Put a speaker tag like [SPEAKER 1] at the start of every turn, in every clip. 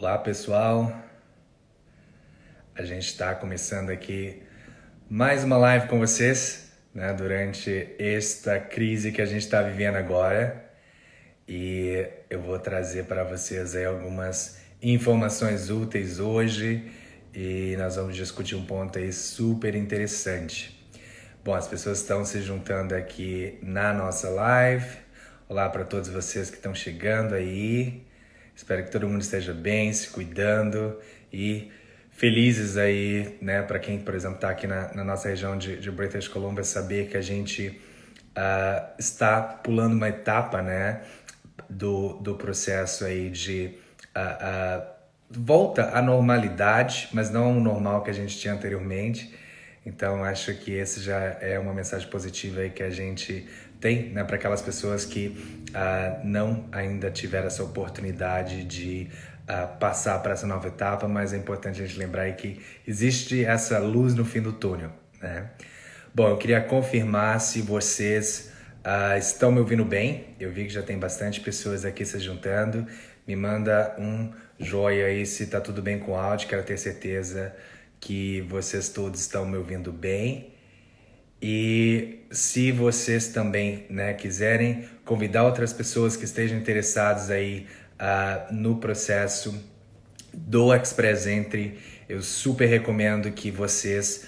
[SPEAKER 1] Olá pessoal, a gente está começando aqui mais uma live com vocês, né, durante esta crise que a gente está vivendo agora, e eu vou trazer para vocês aí algumas informações úteis hoje e nós vamos discutir um ponto aí super interessante. Bom, as pessoas estão se juntando aqui na nossa live. Olá para todos vocês que estão chegando aí. Espero que todo mundo esteja bem, se cuidando e felizes aí, né? Para quem, por exemplo, está aqui na nossa região de British Columbia, saber que a gente está pulando uma etapa, né? Do processo aí de volta à normalidade, mas não o normal que a gente tinha anteriormente. Então, acho que esse já é uma mensagem positiva aí que a gente tem, né, para aquelas pessoas que não ainda tiveram essa oportunidade de passar para essa nova etapa, mas é importante a gente lembrar aí que existe essa luz no fim do túnel, né? Bom, eu queria confirmar se vocês estão me ouvindo bem. Eu vi que já tem bastante pessoas aqui se juntando. Me manda um joia aí se tá tudo bem com o áudio, quero ter certeza que vocês todos estão me ouvindo bem. E se vocês também, né, quiserem convidar outras pessoas que estejam interessadas aí no processo do Express Entry, eu super recomendo que vocês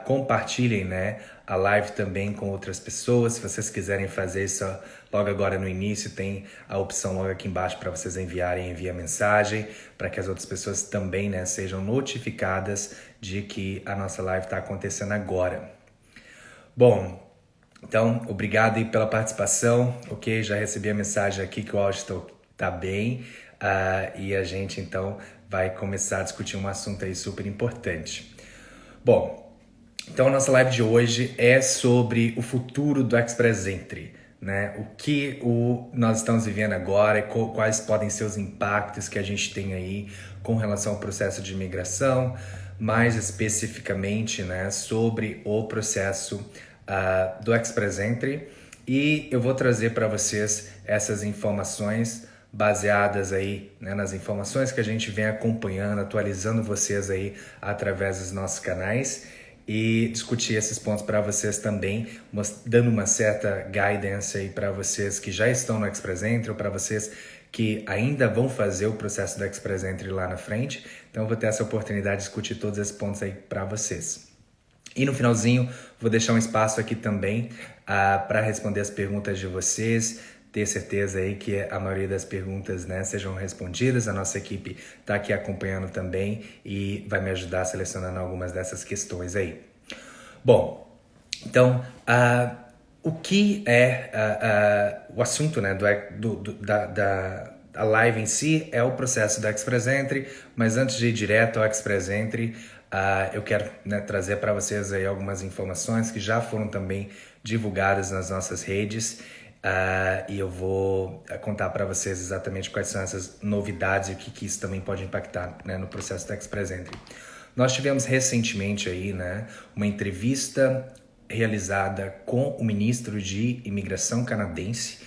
[SPEAKER 1] compartilhem, né, a live também com outras pessoas. Se vocês quiserem fazer isso logo agora no início, tem a opção logo aqui embaixo para vocês enviarem mensagem, para que as outras pessoas também, né, sejam notificadas de que a nossa live está acontecendo agora. Bom, então, obrigado aí pela participação, ok? Já recebi a mensagem aqui que o áudio está bem e a gente, então, vai começar a discutir um assunto aí super importante. Bom, então a nossa live de hoje é sobre o futuro do Express Entry, né? O que nós estamos vivendo agora, quais podem ser os impactos que a gente tem aí com relação ao processo de imigração, mais especificamente, né, sobre o processo do Express Entry, e eu vou trazer para vocês essas informações baseadas aí, né, nas informações que a gente vem acompanhando, atualizando vocês aí através dos nossos canais, e discutir esses pontos para vocês também, dando uma certa guidance aí para vocês que já estão no Express Entry ou para vocês que ainda vão fazer o processo do Express Entry lá na frente. Então eu vou ter essa oportunidade de discutir todos esses pontos aí para vocês. E no finalzinho, vou deixar um espaço aqui também para responder as perguntas de vocês, ter certeza aí que a maioria das perguntas, né, sejam respondidas. A nossa equipe está aqui acompanhando também e vai me ajudar selecionando algumas dessas questões aí. Bom, então, o que é o assunto, né, da live em si é o processo da Express Entry, mas antes de ir direto ao Express Entry, eu quero, né, trazer para vocês aí algumas informações que já foram também divulgadas nas nossas redes, e eu vou contar para vocês exatamente quais são essas novidades e o que isso também pode impactar, né, no processo da Express Entry. Nós tivemos recentemente aí, né, uma entrevista realizada com o ministro de Imigração canadense,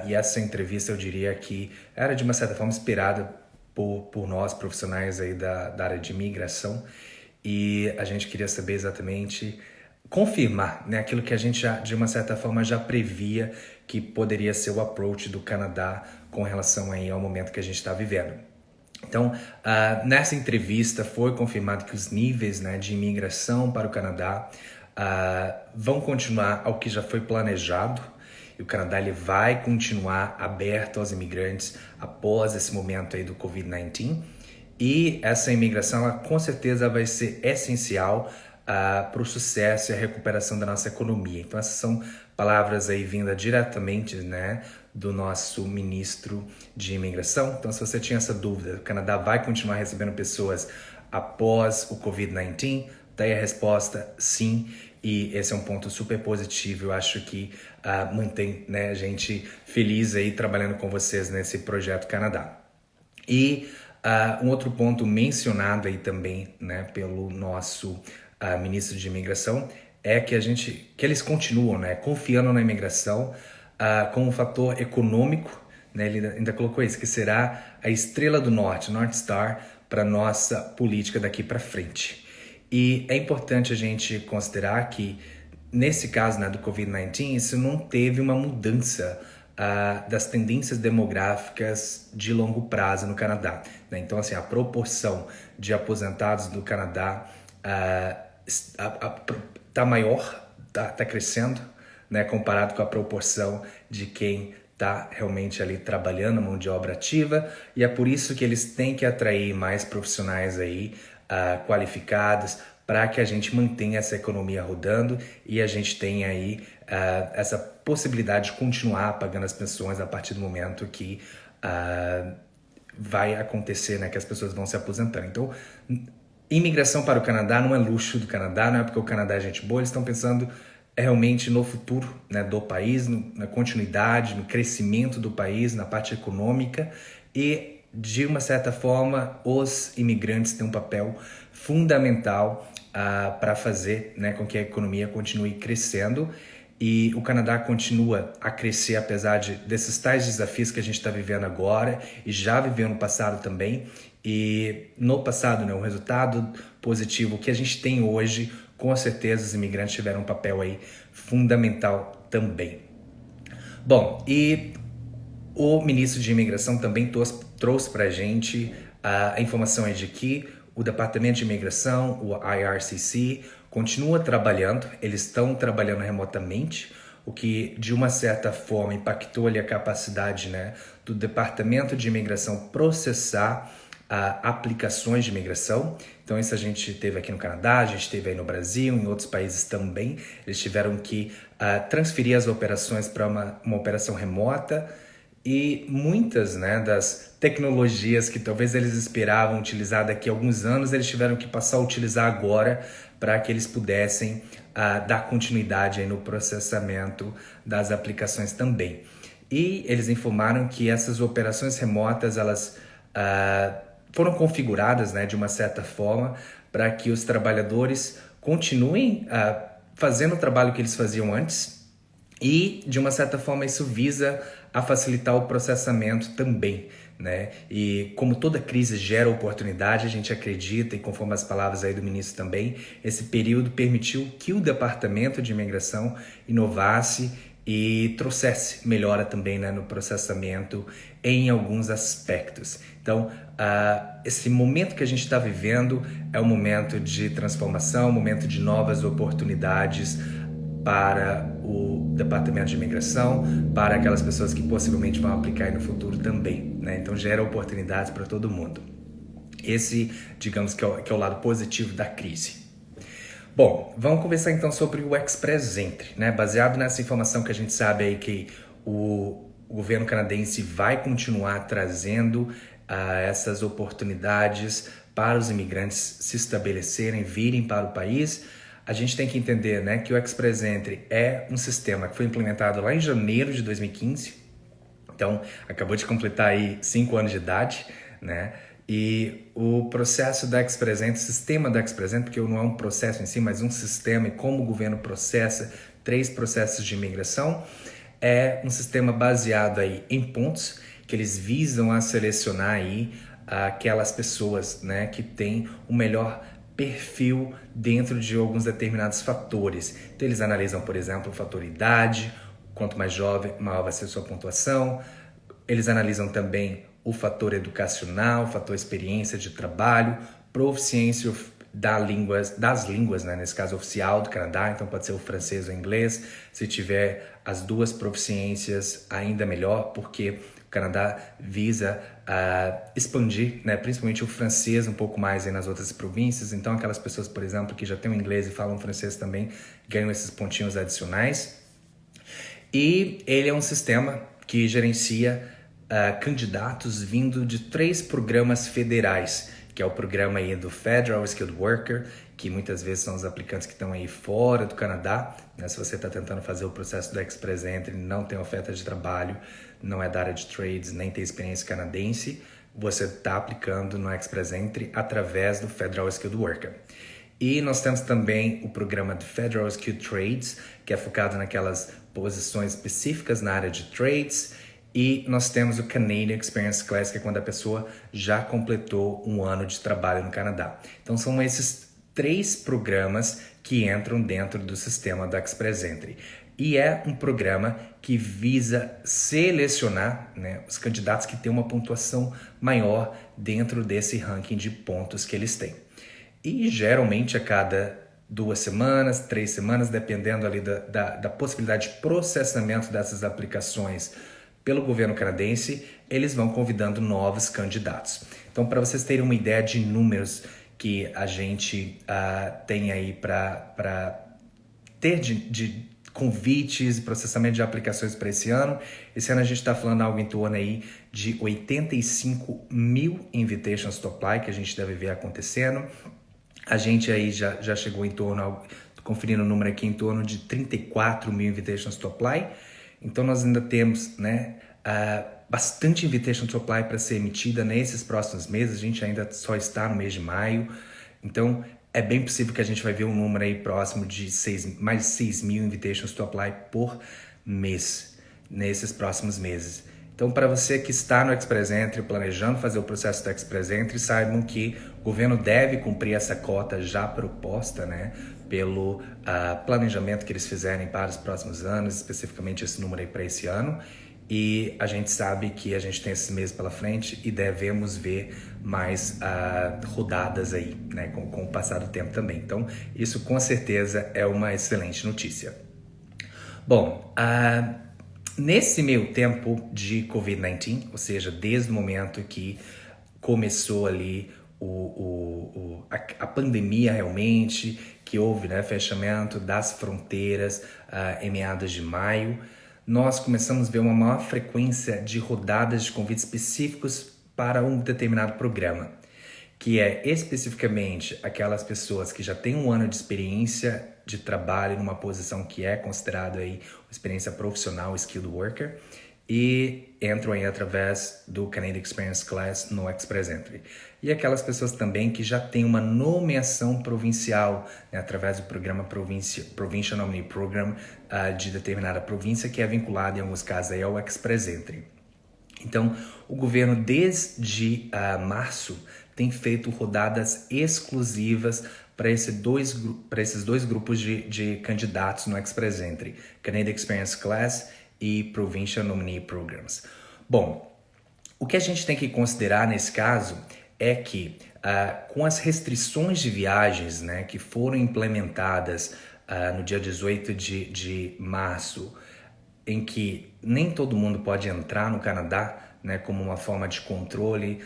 [SPEAKER 1] e essa entrevista eu diria que era de uma certa forma esperada por nós profissionais aí da área de imigração, e a gente queria saber exatamente, confirmar, né, aquilo que a gente já, de uma certa forma, já previa que poderia ser o approach do Canadá com relação aí ao momento que a gente está vivendo. Então, nessa entrevista foi confirmado que os níveis, né, de imigração para o Canadá vão continuar ao que já foi planejado, e o Canadá ele vai continuar aberto aos imigrantes após esse momento aí do Covid-19, e essa imigração ela, com certeza vai ser essencial para o sucesso e a recuperação da nossa economia. Então essas são palavras aí vindas diretamente, né, do nosso ministro de imigração. Então se você tinha essa dúvida, o Canadá vai continuar recebendo pessoas após o Covid-19? Daí a resposta, sim, e esse é um ponto super positivo. Eu acho que mantém, né, a gente feliz aí trabalhando com vocês nesse projeto Canadá. E um outro ponto mencionado aí também, né, pelo nosso ministro de imigração é que eles continuam, né, confiando na imigração como um fator econômico, né? Ele ainda colocou isso, que será a estrela do norte, North Star, para nossa política daqui para frente. E é importante a gente considerar que, nesse caso, né, do Covid-19, isso não teve uma mudança das tendências demográficas de longo prazo no Canadá, né? Então, assim, a proporção de aposentados do Canadá está maior, tá crescendo, né, comparado com a proporção de quem está realmente ali trabalhando, mão de obra ativa, e é por isso que eles têm que atrair mais profissionais aí qualificados, para que a gente mantenha essa economia rodando e a gente tenha aí essa possibilidade de continuar pagando as pensões a partir do momento que vai acontecer, né, que as pessoas vão se aposentando. Então, imigração para o Canadá não é luxo do Canadá, não é porque o Canadá é gente boa, eles estão pensando realmente no futuro, né, do país, na continuidade, no crescimento do país, na parte econômica, e de uma certa forma os imigrantes têm um papel fundamental para fazer, né, com que a economia continue crescendo, e o Canadá continua a crescer apesar desses tais desafios que a gente está vivendo agora e já viveu no passado também. E no passado, né, o resultado positivo que a gente tem hoje, com certeza os imigrantes tiveram um papel aí fundamental também. Bom, e o ministro de Imigração também trouxe para a gente a informação de que o Departamento de Imigração, o IRCC, continua trabalhando, eles estão trabalhando remotamente, o que de uma certa forma impactou ali a capacidade, né, do Departamento de Imigração processar aplicações de imigração. Então isso a gente teve aqui no Canadá, a gente teve aí no Brasil, em outros países também. Eles tiveram que transferir as operações para uma operação remota, e muitas, né, das tecnologias que talvez eles esperavam utilizar daqui a alguns anos, eles tiveram que passar a utilizar agora para que eles pudessem dar continuidade aí no processamento das aplicações também. E eles informaram que essas operações remotas, elas foram configuradas, né, de uma certa forma para que os trabalhadores continuem fazendo o trabalho que eles faziam antes, e de uma certa forma isso visa a facilitar o processamento também, né? E como toda crise gera oportunidade, a gente acredita, e conforme as palavras aí do ministro também, esse período permitiu que o Departamento de Imigração inovasse e trouxesse melhora também, né, no processamento em alguns aspectos. Então, esse momento que a gente está vivendo é um momento de transformação, um momento de novas oportunidades para o Departamento de Imigração, para aquelas pessoas que possivelmente vão aplicar aí no futuro também, né? Então gera oportunidades para todo mundo. Esse, digamos que é o lado positivo da crise. Bom, vamos conversar então sobre o Express Entry, né? Baseado nessa informação que a gente sabe aí que o governo canadense vai continuar trazendo essas oportunidades para os imigrantes se estabelecerem, virem para o país. A gente tem que entender, né, que o Express Entry é um sistema que foi implementado lá em janeiro de 2015, então acabou de completar aí 5 anos de idade, né? E o processo da Express Entry, o sistema da Express Entry, porque não é um processo em si, mas um sistema, e como o governo processa 3 processos de imigração, é um sistema baseado aí em pontos, que eles visam a selecionar aí aquelas pessoas, né, que têm o melhor perfil dentro de alguns determinados fatores. Então eles analisam, por exemplo, o fator idade, quanto mais jovem, maior vai ser a sua pontuação. Eles analisam também o fator educacional, o fator experiência de trabalho, proficiência das línguas, né? Nesse caso oficial do Canadá, então pode ser o francês ou o inglês. Se tiver as duas proficiências, ainda melhor, porque o Canadá visa expandir, né, principalmente o francês um pouco mais aí nas outras províncias. Então aquelas pessoas, por exemplo, que já têm o inglês e falam francês também ganham esses pontinhos adicionais. E ele é um sistema que gerencia candidatos vindo de 3 programas federais, que é o programa aí do Federal Skilled Worker, que muitas vezes são os aplicantes que estão aí fora do Canadá, né? Se você está tentando fazer o processo do Express Entry, não tem oferta de trabalho, não é da área de trades, nem tem experiência canadense, você está aplicando no Express Entry através do Federal Skilled Worker. E nós temos também o programa do Federal Skilled Trades, que é focado naquelas posições específicas na área de trades, E nós temos o Canadian Experience Class, que é quando a pessoa já completou um ano de trabalho no Canadá. Então são esses 3 programas que entram dentro do sistema da Express Entry. E é um programa que visa selecionar, né, os candidatos que têm uma pontuação maior dentro desse ranking de pontos que eles têm. E geralmente a cada 2 semanas, 3 semanas, dependendo ali da possibilidade de processamento dessas aplicações pelo governo canadense, eles vão convidando novos candidatos. Então, para vocês terem uma ideia de números que a gente tem aí para ter de convites e processamento de aplicações para esse ano a gente está falando algo em torno aí de 85 mil invitations to apply que a gente deve ver acontecendo. A gente aí já chegou em torno, conferindo o número aqui, em torno de 34 mil invitations to apply. Então nós ainda temos, né, bastante invitation to apply para ser emitida nesses próximos meses. A gente ainda só está no mês de maio. Então é bem possível que a gente vai ver um número aí próximo de mais de 6 mil invitations to apply por mês nesses próximos meses. Então, para você que está no Express Entry, planejando fazer o processo do Express Entry, saibam que o governo deve cumprir essa cota já proposta, né, pelo planejamento que eles fizerem para os próximos anos, especificamente esse número aí para esse ano. E a gente sabe que a gente tem esses meses pela frente e devemos ver mais rodadas aí, né, com o passar do tempo também. Então, isso com certeza é uma excelente notícia. Bom, nesse meio tempo de Covid-19, ou seja, desde o momento que começou ali a pandemia realmente, que houve, né, fechamento das fronteiras em meados de maio, nós começamos a ver uma maior frequência de rodadas de convites específicos para um determinado programa, que é especificamente aquelas pessoas que já têm um ano de experiência de trabalho numa posição que é considerada aí uma experiência profissional, skilled worker, e entram aí através do Canadian Experience Class no Express Entry. E aquelas pessoas também que já têm uma nomeação provincial, né, através do programa Provincial Nominee Program de determinada província, que é vinculado em alguns casos aí ao Express Entry. Então, o governo desde março tem feito rodadas exclusivas para esses dois grupos de candidatos no Express Entry, Canadian Experience Class e Provincial Nominee Programs. Bom, o que a gente tem que considerar nesse caso é que com as restrições de viagens, né, que foram implementadas no dia 18 de março, em que nem todo mundo pode entrar no Canadá, né, como uma forma de controle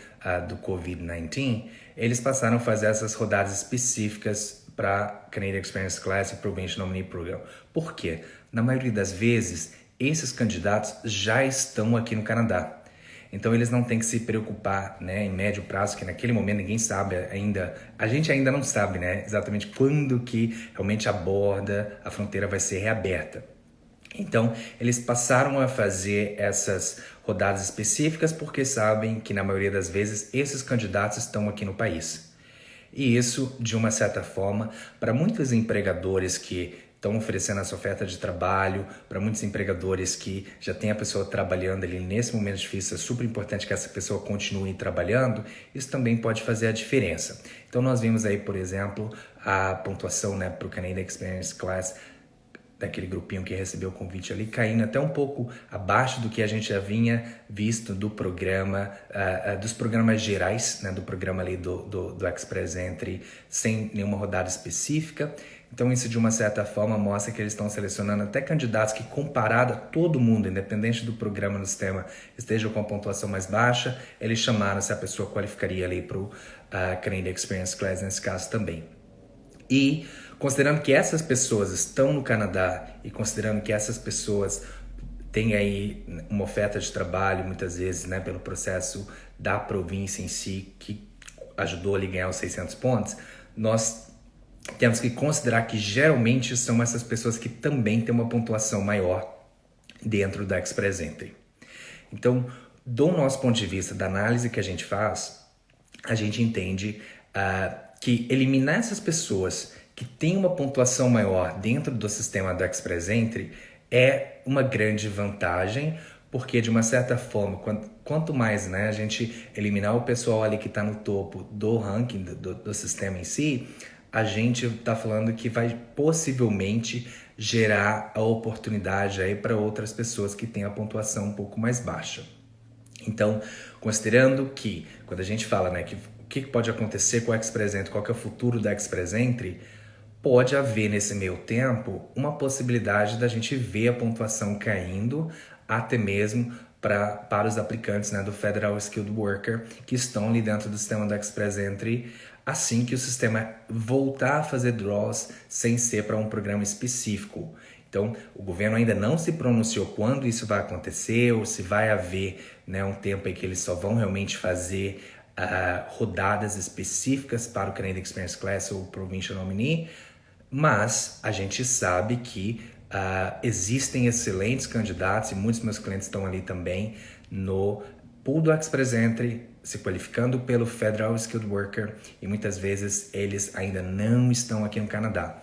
[SPEAKER 1] do Covid-19, eles passaram a fazer essas rodadas específicas para Canadian Experience Class e Provincial Nominee Program. Por quê? Na maioria das vezes, esses candidatos já estão aqui no Canadá. Então eles não têm que se preocupar, né, em médio prazo, que naquele momento ninguém sabe ainda, a gente ainda não sabe, né, exatamente quando que realmente a fronteira vai ser reaberta. Então, eles passaram a fazer essas rodadas específicas porque sabem que, na maioria das vezes, esses candidatos estão aqui no país. E isso, de uma certa forma, para muitos empregadores que estão oferecendo essa oferta de trabalho, para muitos empregadores que já tem a pessoa trabalhando ali nesse momento difícil, é super importante que essa pessoa continue trabalhando, isso também pode fazer a diferença. Então, nós vimos aí, por exemplo, a pontuação, né, para o Canadian Experience Class, daquele grupinho que recebeu o convite ali, caindo até um pouco abaixo do que a gente já vinha visto do programa, dos programas gerais, né, do programa ali do Express Entry, sem nenhuma rodada específica. Então isso de uma certa forma mostra que eles estão selecionando até candidatos que, comparado a todo mundo, independente do programa no sistema, estejam com a pontuação mais baixa, eles chamaram se a pessoa qualificaria ali para o Canadian Experience Class nesse caso também. E considerando que essas pessoas estão no Canadá e considerando que essas pessoas têm aí uma oferta de trabalho, muitas vezes, né, pelo processo da província em si, que ajudou a ganhar os 600 pontos, nós temos que considerar que geralmente são essas pessoas que também têm uma pontuação maior dentro da Express Entry. Então, do nosso ponto de vista, da análise que a gente faz, a gente entende que eliminar essas pessoas que têm uma pontuação maior dentro do sistema do Express Entry é uma grande vantagem, Porque, de uma certa forma, quanto mais, né, a gente eliminar o pessoal ali que está no topo do ranking, do sistema em si, a gente está falando que vai possivelmente gerar a oportunidade aí para outras pessoas que têm a pontuação um pouco mais baixa. Então, considerando que, quando a gente fala, né, que o que pode acontecer com o Express Entry, qual que é o futuro da Express Entry, pode haver nesse meio tempo uma possibilidade da gente ver a pontuação caindo até mesmo para os aplicantes, né, do Federal Skilled Worker que estão ali dentro do sistema do Express Entry, assim que o sistema voltar a fazer draws sem ser para um programa específico. Então, o governo ainda não se pronunciou quando isso vai acontecer ou se vai haver, né, um tempo em que eles só vão realmente fazer rodadas específicas para o Canadian Experience Class ou Provincial Nominee, mas a gente sabe que existem excelentes candidatos e muitos meus clientes estão ali também no pool do Express Entry, se qualificando pelo Federal Skilled Worker e muitas vezes eles ainda não estão aqui no Canadá.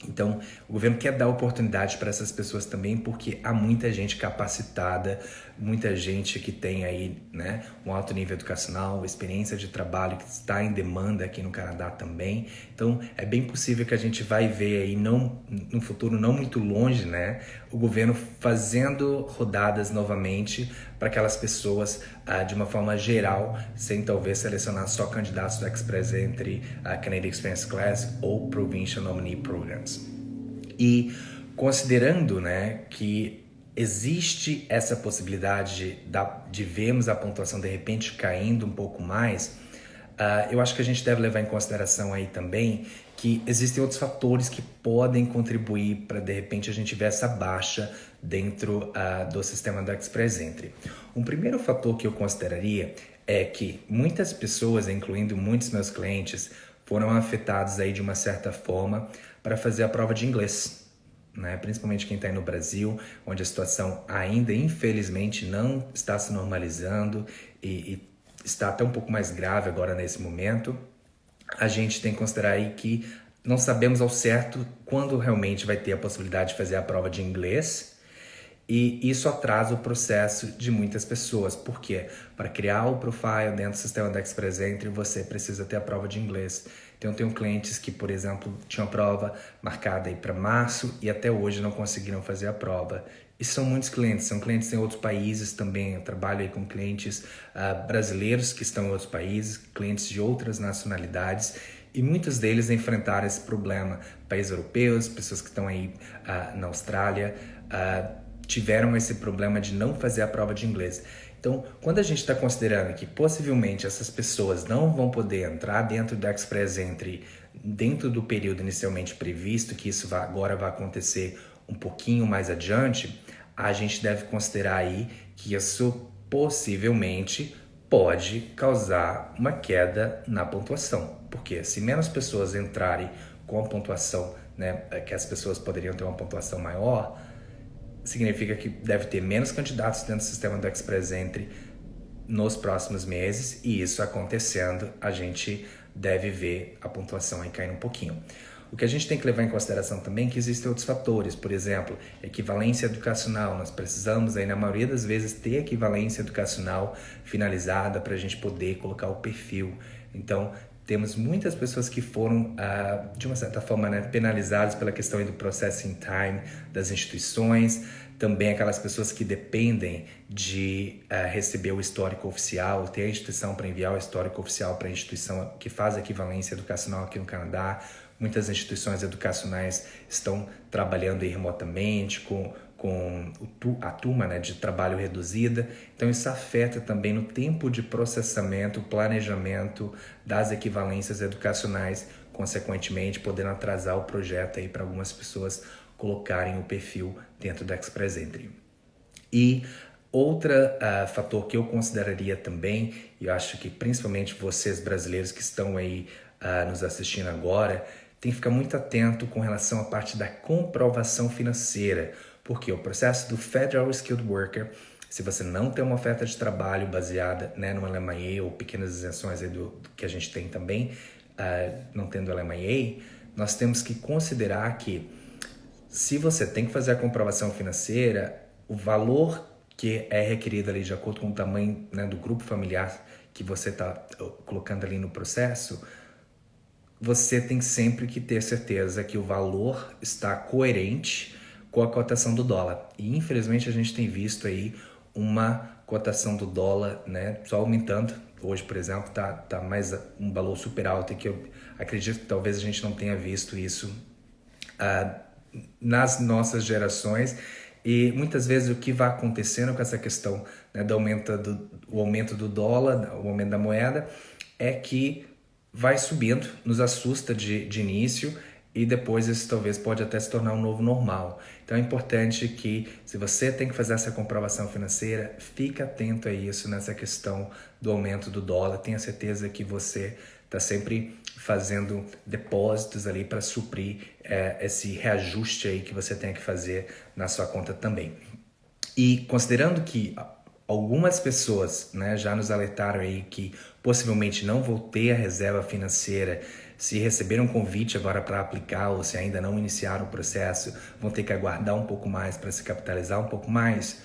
[SPEAKER 1] Então, o governo quer dar oportunidade para essas pessoas também, porque há muita gente capacitada, muita gente que tem aí, né, um alto nível educacional, experiência de trabalho que está em demanda aqui no Canadá também. Então, é bem possível que a gente vai ver aí, no futuro não muito longe, né, o governo fazendo rodadas novamente para aquelas pessoas de uma forma geral, sem talvez selecionar só candidatos do Express Entry, Canadian Experience Class ou Provincial Nominee Programs. E considerando, né, que existe essa possibilidade de vermos a pontuação de repente caindo um pouco mais, eu acho que a gente deve levar em consideração aí também que existem outros fatores que podem contribuir para de repente a gente ver essa baixa dentro do sistema do Express Entry. Um primeiro fator que eu consideraria é que muitas pessoas, incluindo muitos meus clientes, foram afetados aí de uma certa forma para fazer a prova de inglês, né? Principalmente quem está aí no Brasil, onde a situação ainda infelizmente não está se normalizando e está até um pouco mais grave agora nesse momento. A gente tem que considerar aí que não sabemos ao certo quando realmente vai ter a possibilidade de fazer a prova de inglês, e isso atrasa o processo de muitas pessoas. Por quê? Para criar o profile dentro do sistema da Express Entry, você precisa ter a prova de inglês. Então, eu tenho clientes que, por exemplo, tinham a prova marcada aí para março e até hoje não conseguiram fazer a prova. E são muitos clientes, são clientes em outros países também. Eu trabalho aí com clientes brasileiros que estão em outros países, clientes de outras nacionalidades, e muitos deles enfrentaram esse problema. Países europeus, pessoas que estão aí na Austrália, tiveram esse problema de não fazer a prova de inglês. Então, quando a gente está considerando que possivelmente essas pessoas não vão poder entrar dentro do Express Entry dentro do período inicialmente previsto, que isso agora vai acontecer um pouquinho mais adiante, a gente deve considerar aí que isso possivelmente pode causar uma queda na pontuação. Porque se menos pessoas entrarem com a pontuação, né, que as pessoas poderiam ter uma pontuação maior, significa que deve ter menos candidatos dentro do sistema do Express Entry nos próximos meses, e isso acontecendo, a gente deve ver a pontuação aí caindo um pouquinho. O que a gente tem que levar em consideração também é que existem outros fatores, por exemplo, equivalência educacional. Nós precisamos aí, na maioria das vezes, ter equivalência educacional finalizada para a gente poder colocar o perfil. Então, temos muitas pessoas que foram, de uma certa forma, né, penalizadas pela questão do processing time das instituições, também aquelas pessoas que dependem de receber o histórico oficial, ter a instituição para enviar o histórico oficial para a instituição que faz a equivalência educacional aqui no Canadá. Muitas instituições educacionais estão trabalhando aí remotamente com a turma, né, de trabalho reduzida. Então isso afeta também no tempo de processamento, planejamento das equivalências educacionais, consequentemente podendo atrasar o projeto aí para algumas pessoas colocarem o perfil dentro da Express Entry. E outro fator que eu consideraria também, e eu acho que principalmente vocês brasileiros que estão aí nos assistindo agora, tem que ficar muito atento com relação à parte da comprovação financeira, porque o processo do Federal Skilled Worker, se você não tem uma oferta de trabalho baseada, né, no LMIA ou pequenas isenções aí do que a gente tem também, não tendo LMIA, nós temos que considerar que se você tem que fazer a comprovação financeira, o valor que é requerido ali de acordo com o tamanho, né, do grupo familiar que você está colocando ali no processo, você tem sempre que ter certeza que o valor está coerente com a cotação do dólar. E infelizmente a gente tem visto aí uma cotação do dólar, né, só aumentando. Hoje, por exemplo, tá mais um valor super alto, e que eu acredito que talvez a gente não tenha visto isso nas nossas gerações. E muitas vezes o que vai acontecendo com essa questão, né, do aumento do dólar, o aumento da moeda, é que vai subindo, nos assusta de início, e depois isso talvez pode até se tornar um novo normal. Então é importante que, se você tem que fazer essa comprovação financeira, fique atento a isso, nessa questão do aumento do dólar. Tenha certeza que você está sempre fazendo depósitos ali para suprir esse reajuste aí que você tem que fazer na sua conta também. E considerando que algumas pessoas, né, já nos alertaram aí que possivelmente não vão ter a reserva financeira, se receberam um convite agora para aplicar, ou se ainda não iniciaram o processo, vão ter que aguardar um pouco mais para se capitalizar um pouco mais.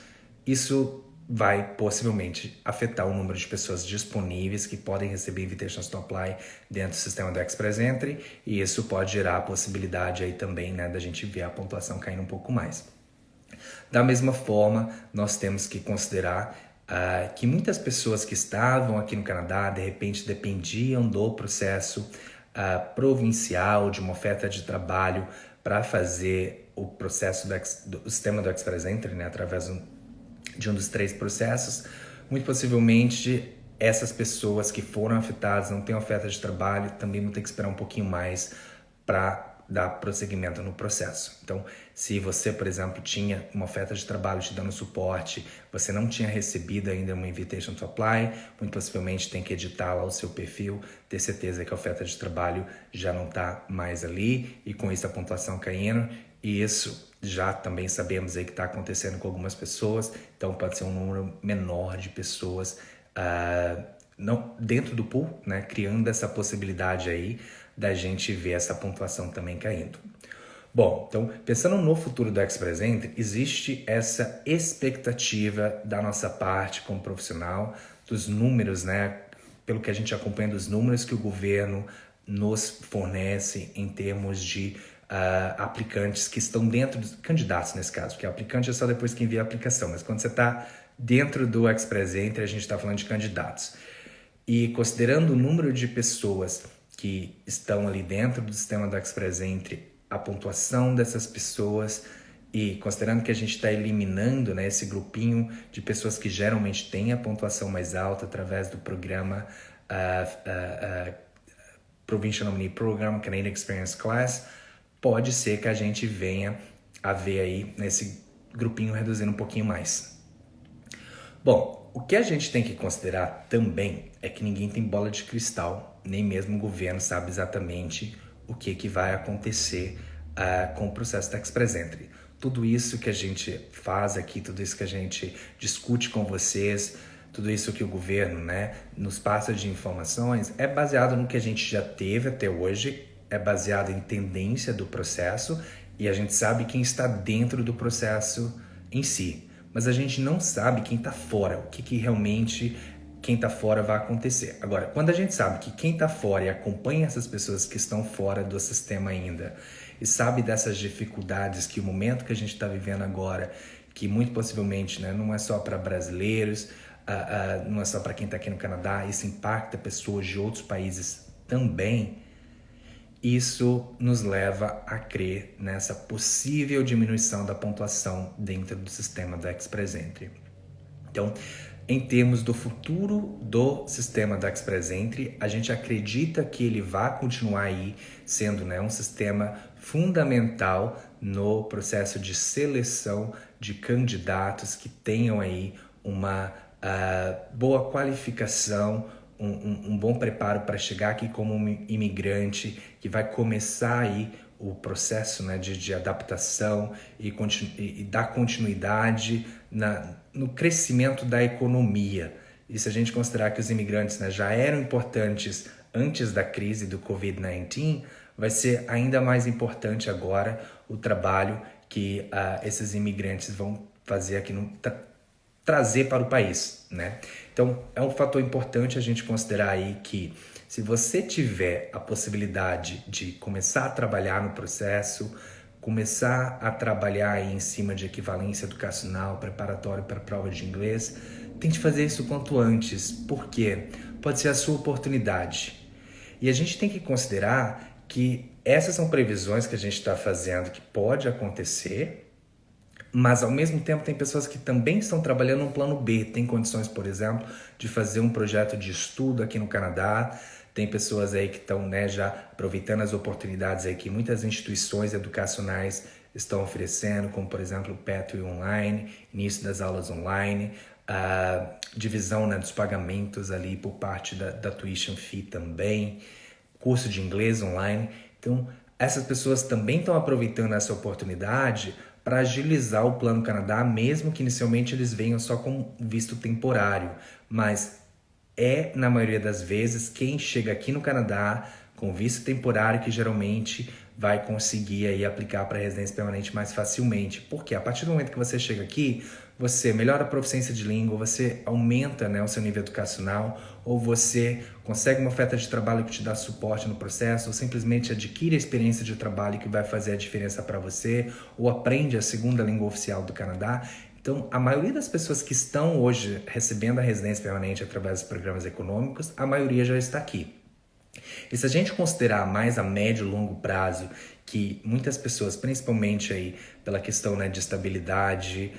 [SPEAKER 1] Isso vai possivelmente afetar o número de pessoas disponíveis que podem receber invitations to apply dentro do sistema do Express Entry, e isso pode gerar a possibilidade aí também, né, da gente ver a pontuação caindo um pouco mais. Da mesma forma, nós temos que considerar que muitas pessoas que estavam aqui no Canadá, de repente dependiam do processo provincial, de uma oferta de trabalho para fazer o processo do sistema do Express Entry, né, através de um dos 3 processos. Muito possivelmente essas pessoas que foram afetadas, não têm oferta de trabalho, também vão ter que esperar um pouquinho mais para dar prosseguimento no processo. Então, se você, por exemplo, tinha uma oferta de trabalho te dando suporte, você não tinha recebido ainda uma invitation to apply, muito possivelmente tem que editar lá o seu perfil, ter certeza que a oferta de trabalho já não está mais ali, e com isso a pontuação caindo. E isso já também sabemos aí que está acontecendo com algumas pessoas, então pode ser um número menor de pessoas não dentro do pool, né, criando essa possibilidade aí da gente ver essa pontuação também caindo. Bom, então, pensando no futuro do Express Entry, existe essa expectativa da nossa parte como profissional, dos números, né, pelo que a gente acompanha, dos números que o governo nos fornece em termos de aplicantes que estão dentro dos candidatos, nesse caso, porque aplicante é só depois que envia a aplicação, mas quando você está dentro do Express Entry, a gente está falando de candidatos. E considerando o número de pessoas que estão ali dentro do sistema do Express Entry, a pontuação dessas pessoas, e considerando que a gente está eliminando, né, esse grupinho de pessoas que geralmente têm a pontuação mais alta através do programa Provincial Nominee Program, Canadian Experience Class, pode ser que a gente venha a ver aí nesse grupinho reduzindo um pouquinho mais. Bom, o que a gente tem que considerar também é que ninguém tem bola de cristal, nem mesmo o governo sabe exatamente o que vai acontecer com o processo da Express Entry. Tudo isso que a gente faz aqui, tudo isso que a gente discute com vocês, tudo isso que o governo, né, nos passa de informações, é baseado no que a gente já teve até hoje, é baseado em tendência do processo, e a gente sabe quem está dentro do processo em si. Mas a gente não sabe quem está fora, o que realmente quem está fora vai acontecer. Agora, quando a gente sabe que quem está fora e acompanha essas pessoas que estão fora do sistema ainda, e sabe dessas dificuldades que o momento que a gente está vivendo agora, que muito possivelmente, né, não é só para brasileiros, não é só para quem está aqui no Canadá, isso impacta pessoas de outros países também, isso nos leva a crer nessa possível diminuição da pontuação dentro do sistema do Express Entry. Então, em termos do futuro do sistema do Express Entry, a gente acredita que ele vai continuar aí sendo, né, um sistema fundamental no processo de seleção de candidatos que tenham aí uma boa qualificação, um bom preparo para chegar aqui como um imigrante, que vai começar aí o processo, né, de adaptação e dar continuidade no crescimento da economia. E se a gente considerar que os imigrantes, né, já eram importantes antes da crise do Covid-19, vai ser ainda mais importante agora o trabalho que esses imigrantes vão fazer aqui trazer para o país, né? Então, é um fator importante a gente considerar aí que se você tiver a possibilidade de começar a trabalhar no processo, começar a trabalhar aí em cima de equivalência educacional, preparatório para a prova de inglês, tente fazer isso quanto antes, porque pode ser a sua oportunidade. E a gente tem que considerar que essas são previsões que a gente está fazendo que pode acontecer, mas ao mesmo tempo tem pessoas que também estão trabalhando um plano B, tem condições, por exemplo, de fazer um projeto de estudo aqui no Canadá, tem pessoas aí que estão, né, já aproveitando as oportunidades aí que muitas instituições educacionais estão oferecendo, como por exemplo o Pathway Online, início das aulas online, a divisão, né, dos pagamentos ali por parte da tuition fee também, curso de inglês online. Então, essas pessoas também estão aproveitando essa oportunidade para agilizar o Plano Canadá, mesmo que inicialmente eles venham só com visto temporário. Mas na maioria das vezes, quem chega aqui no Canadá com visto temporário que geralmente vai conseguir aí aplicar para residência permanente mais facilmente. Porque a partir do momento que você chega aqui, você melhora a proficiência de língua, você aumenta, né, o seu nível educacional, ou você consegue uma oferta de trabalho que te dá suporte no processo, ou simplesmente adquire a experiência de trabalho que vai fazer a diferença para você, ou aprende a segunda língua oficial do Canadá. Então, a maioria das pessoas que estão hoje recebendo a residência permanente através dos programas econômicos, a maioria já está aqui. E se a gente considerar mais a médio e longo prazo, que muitas pessoas, principalmente aí pela questão, né, de estabilidade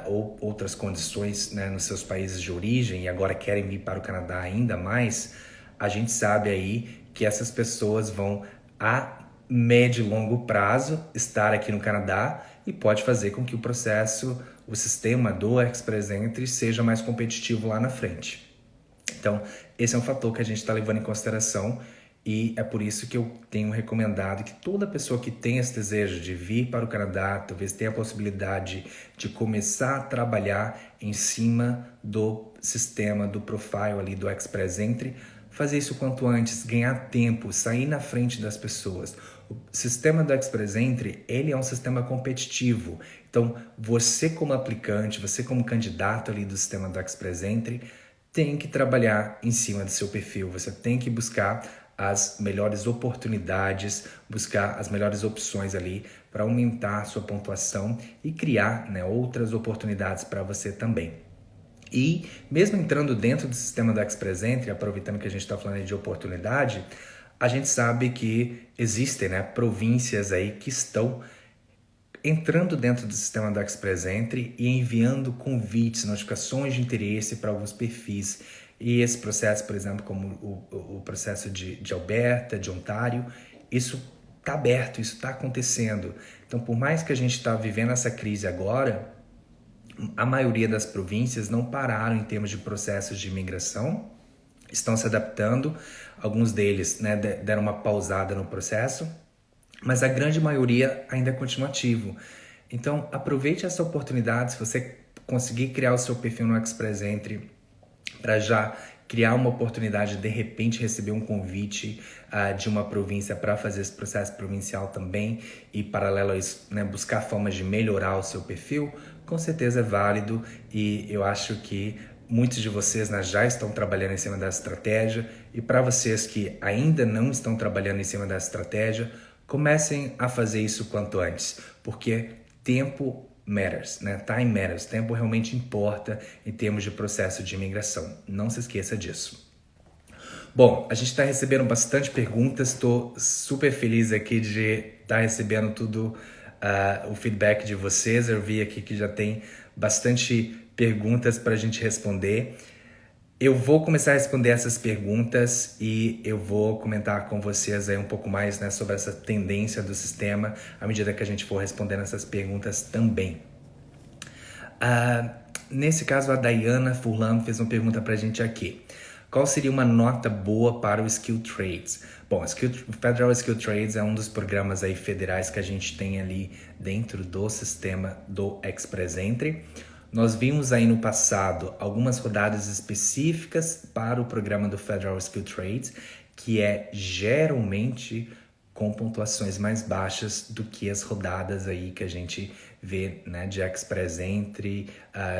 [SPEAKER 1] ou outras condições, né, nos seus países de origem e agora querem vir para o Canadá ainda mais, a gente sabe aí que essas pessoas vão a médio e longo prazo estar aqui no Canadá e pode fazer com que o sistema do Express Entry seja mais competitivo lá na frente. Então, esse é um fator que a gente está levando em consideração e é por isso que eu tenho recomendado que toda pessoa que tem esse desejo de vir para o Canadá, talvez tenha a possibilidade de começar a trabalhar em cima do sistema, do profile ali do Express Entry, fazer isso quanto antes, ganhar tempo, sair na frente das pessoas. O sistema do Express Entry, ele é um sistema competitivo. Então, você como aplicante, você como candidato ali do sistema do Express Entry, tem que trabalhar em cima do seu perfil. Você tem que buscar as melhores oportunidades, buscar as melhores opções ali para aumentar a sua pontuação e criar, né, outras oportunidades para você também. E mesmo entrando dentro do sistema do Express Entry, aproveitando que a gente está falando de oportunidade, a gente sabe que existem, né, províncias aí que estão entrando dentro do sistema do Express Entry e enviando convites, notificações de interesse para alguns perfis. E esse processo, por exemplo, como o processo de Alberta, de Ontário, isso está aberto, isso está acontecendo. Então, por mais que a gente está vivendo essa crise agora, a maioria das províncias não pararam em termos de processos de imigração, estão se adaptando. Alguns deles, né, deram uma pausada no processo, mas a grande maioria ainda continua ativo. Então, aproveite essa oportunidade, se você conseguir criar o seu perfil no Express Entry, para já criar uma oportunidade de repente receber um convite de uma província para fazer esse processo provincial também e, paralelo a isso, né, buscar formas de melhorar o seu perfil, com certeza é válido e eu acho que muitos de vocês, né, já estão trabalhando em cima dessa estratégia e para vocês que ainda não estão trabalhando em cima dessa estratégia, comecem a fazer isso quanto antes, porque tempo matters, né? Time matters, tempo realmente importa em termos de processo de imigração. Não se esqueça disso. Bom, a gente está recebendo bastante perguntas, estou super feliz aqui de estar recebendo tudo, o feedback de vocês. Eu vi aqui que já tem bastante perguntas para a gente responder. Eu vou começar a responder essas perguntas e eu vou comentar com vocês aí um pouco mais, né, sobre essa tendência do sistema à medida que a gente for respondendo essas perguntas também. Nesse caso, a Diana Furlan fez uma pergunta para a gente aqui. Qual seria uma nota boa para o Skill Trades? Bom, o Federal Skill Trades é um dos programas aí federais que a gente tem ali dentro do sistema do Express Entry. Nós vimos aí no passado algumas rodadas específicas para o programa do Federal Skill Trades, que é geralmente com pontuações mais baixas do que as rodadas aí que a gente vê, né, de Express Entry,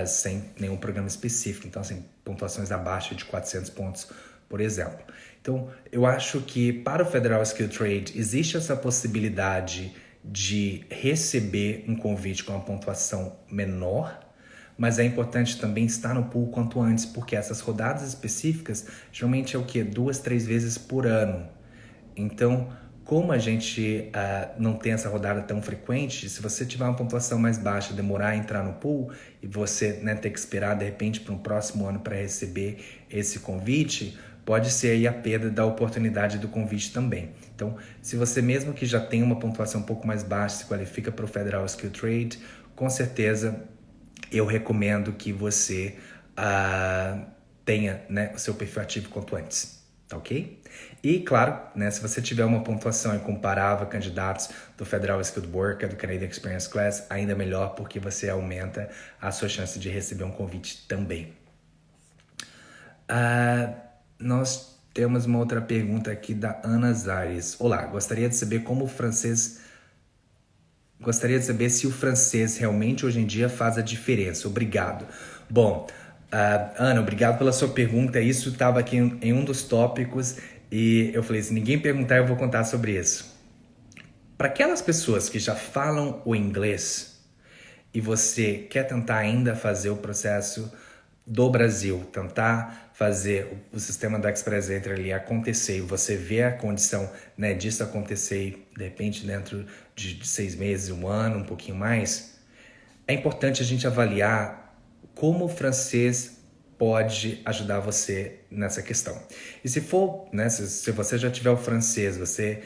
[SPEAKER 1] sem nenhum programa específico. Então, assim, pontuações abaixo de 400 pontos, por exemplo. Então, eu acho que para o Federal Skill Trade existe essa possibilidade de receber um convite com uma pontuação menor, mas é importante também estar no pool quanto antes, porque essas rodadas específicas geralmente é o quê? 2, 3 vezes por ano. Então, como a gente não tem essa rodada tão frequente, se você tiver uma pontuação mais baixa, demorar a entrar no pool e você, né, ter que esperar de repente para um próximo ano para receber esse convite, pode ser aí a perda da oportunidade do convite também. Então, se você mesmo que já tem uma pontuação um pouco mais baixa, se qualifica para o Federal Skill Trade, com certeza eu recomendo que você tenha, né, o seu perfil ativo quanto antes, tá ok? E claro, né, se você tiver uma pontuação comparável a candidatos do Federal Skilled Worker, do Canadian Experience Class, ainda melhor, porque você aumenta a sua chance de receber um convite também. Nós temos uma outra pergunta aqui da Ana Zares. Olá, gostaria de saber como o francês... Gostaria de saber se o francês realmente hoje em dia faz a diferença. Obrigado. Bom, Ana, obrigado pela sua pergunta. Isso estava aqui em um dos tópicos e eu falei, se ninguém perguntar, eu vou contar sobre isso. Para aquelas pessoas que já falam o inglês e você quer tentar ainda fazer o processo do Brasil, tentar fazer o sistema da Express Entry ali acontecer e você vê a condição, né, disso acontecer de repente dentro de 6 meses, um ano, um pouquinho mais, é importante a gente avaliar como o francês pode ajudar você nessa questão. E se for, né, se você já tiver o francês, você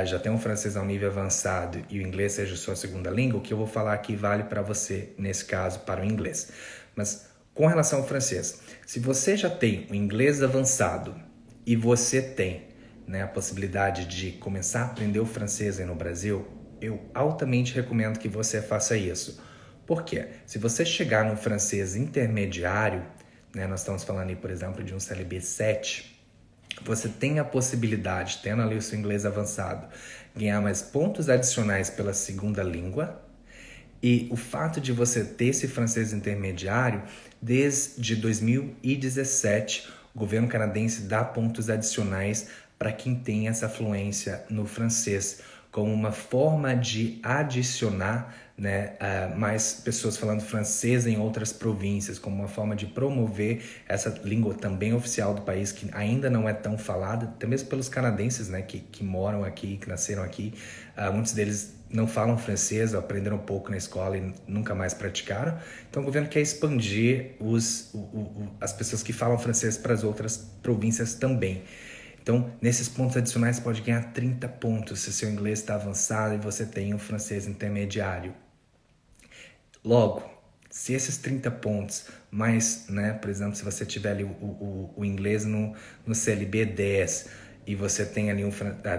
[SPEAKER 1] já tem um francês a um nível avançado e o inglês seja a sua segunda língua, o que eu vou falar aqui vale para você, nesse caso, para o inglês. Mas com relação ao francês, se você já tem o inglês avançado e você tem, né, a possibilidade de começar a aprender o francês aí no Brasil, eu altamente recomendo que você faça isso. Por quê? Se você chegar no francês intermediário, né, nós estamos falando aí, por exemplo, de um CLB 7, você tem a possibilidade, tendo ali o seu inglês avançado, ganhar mais pontos adicionais pela segunda língua. E o fato de você ter esse francês intermediário, desde 2017, o governo canadense dá pontos adicionais para quem tem essa fluência no francês, como uma forma de adicionar, né, mais pessoas falando francês em outras províncias, como uma forma de promover essa língua também oficial do país, que ainda não é tão falada, até mesmo pelos canadenses, né, que moram aqui, que nasceram aqui. Muitos deles não falam francês, aprenderam um pouco na escola e nunca mais praticaram. Então o governo quer expandir as pessoas que falam francês para as outras províncias também. Então, nesses pontos adicionais, você pode ganhar 30 pontos se seu inglês está avançado e você tem um francês intermediário. Logo, se esses 30 pontos, mais, né, por exemplo, se você tiver ali o inglês no CLB 10 e você tem ali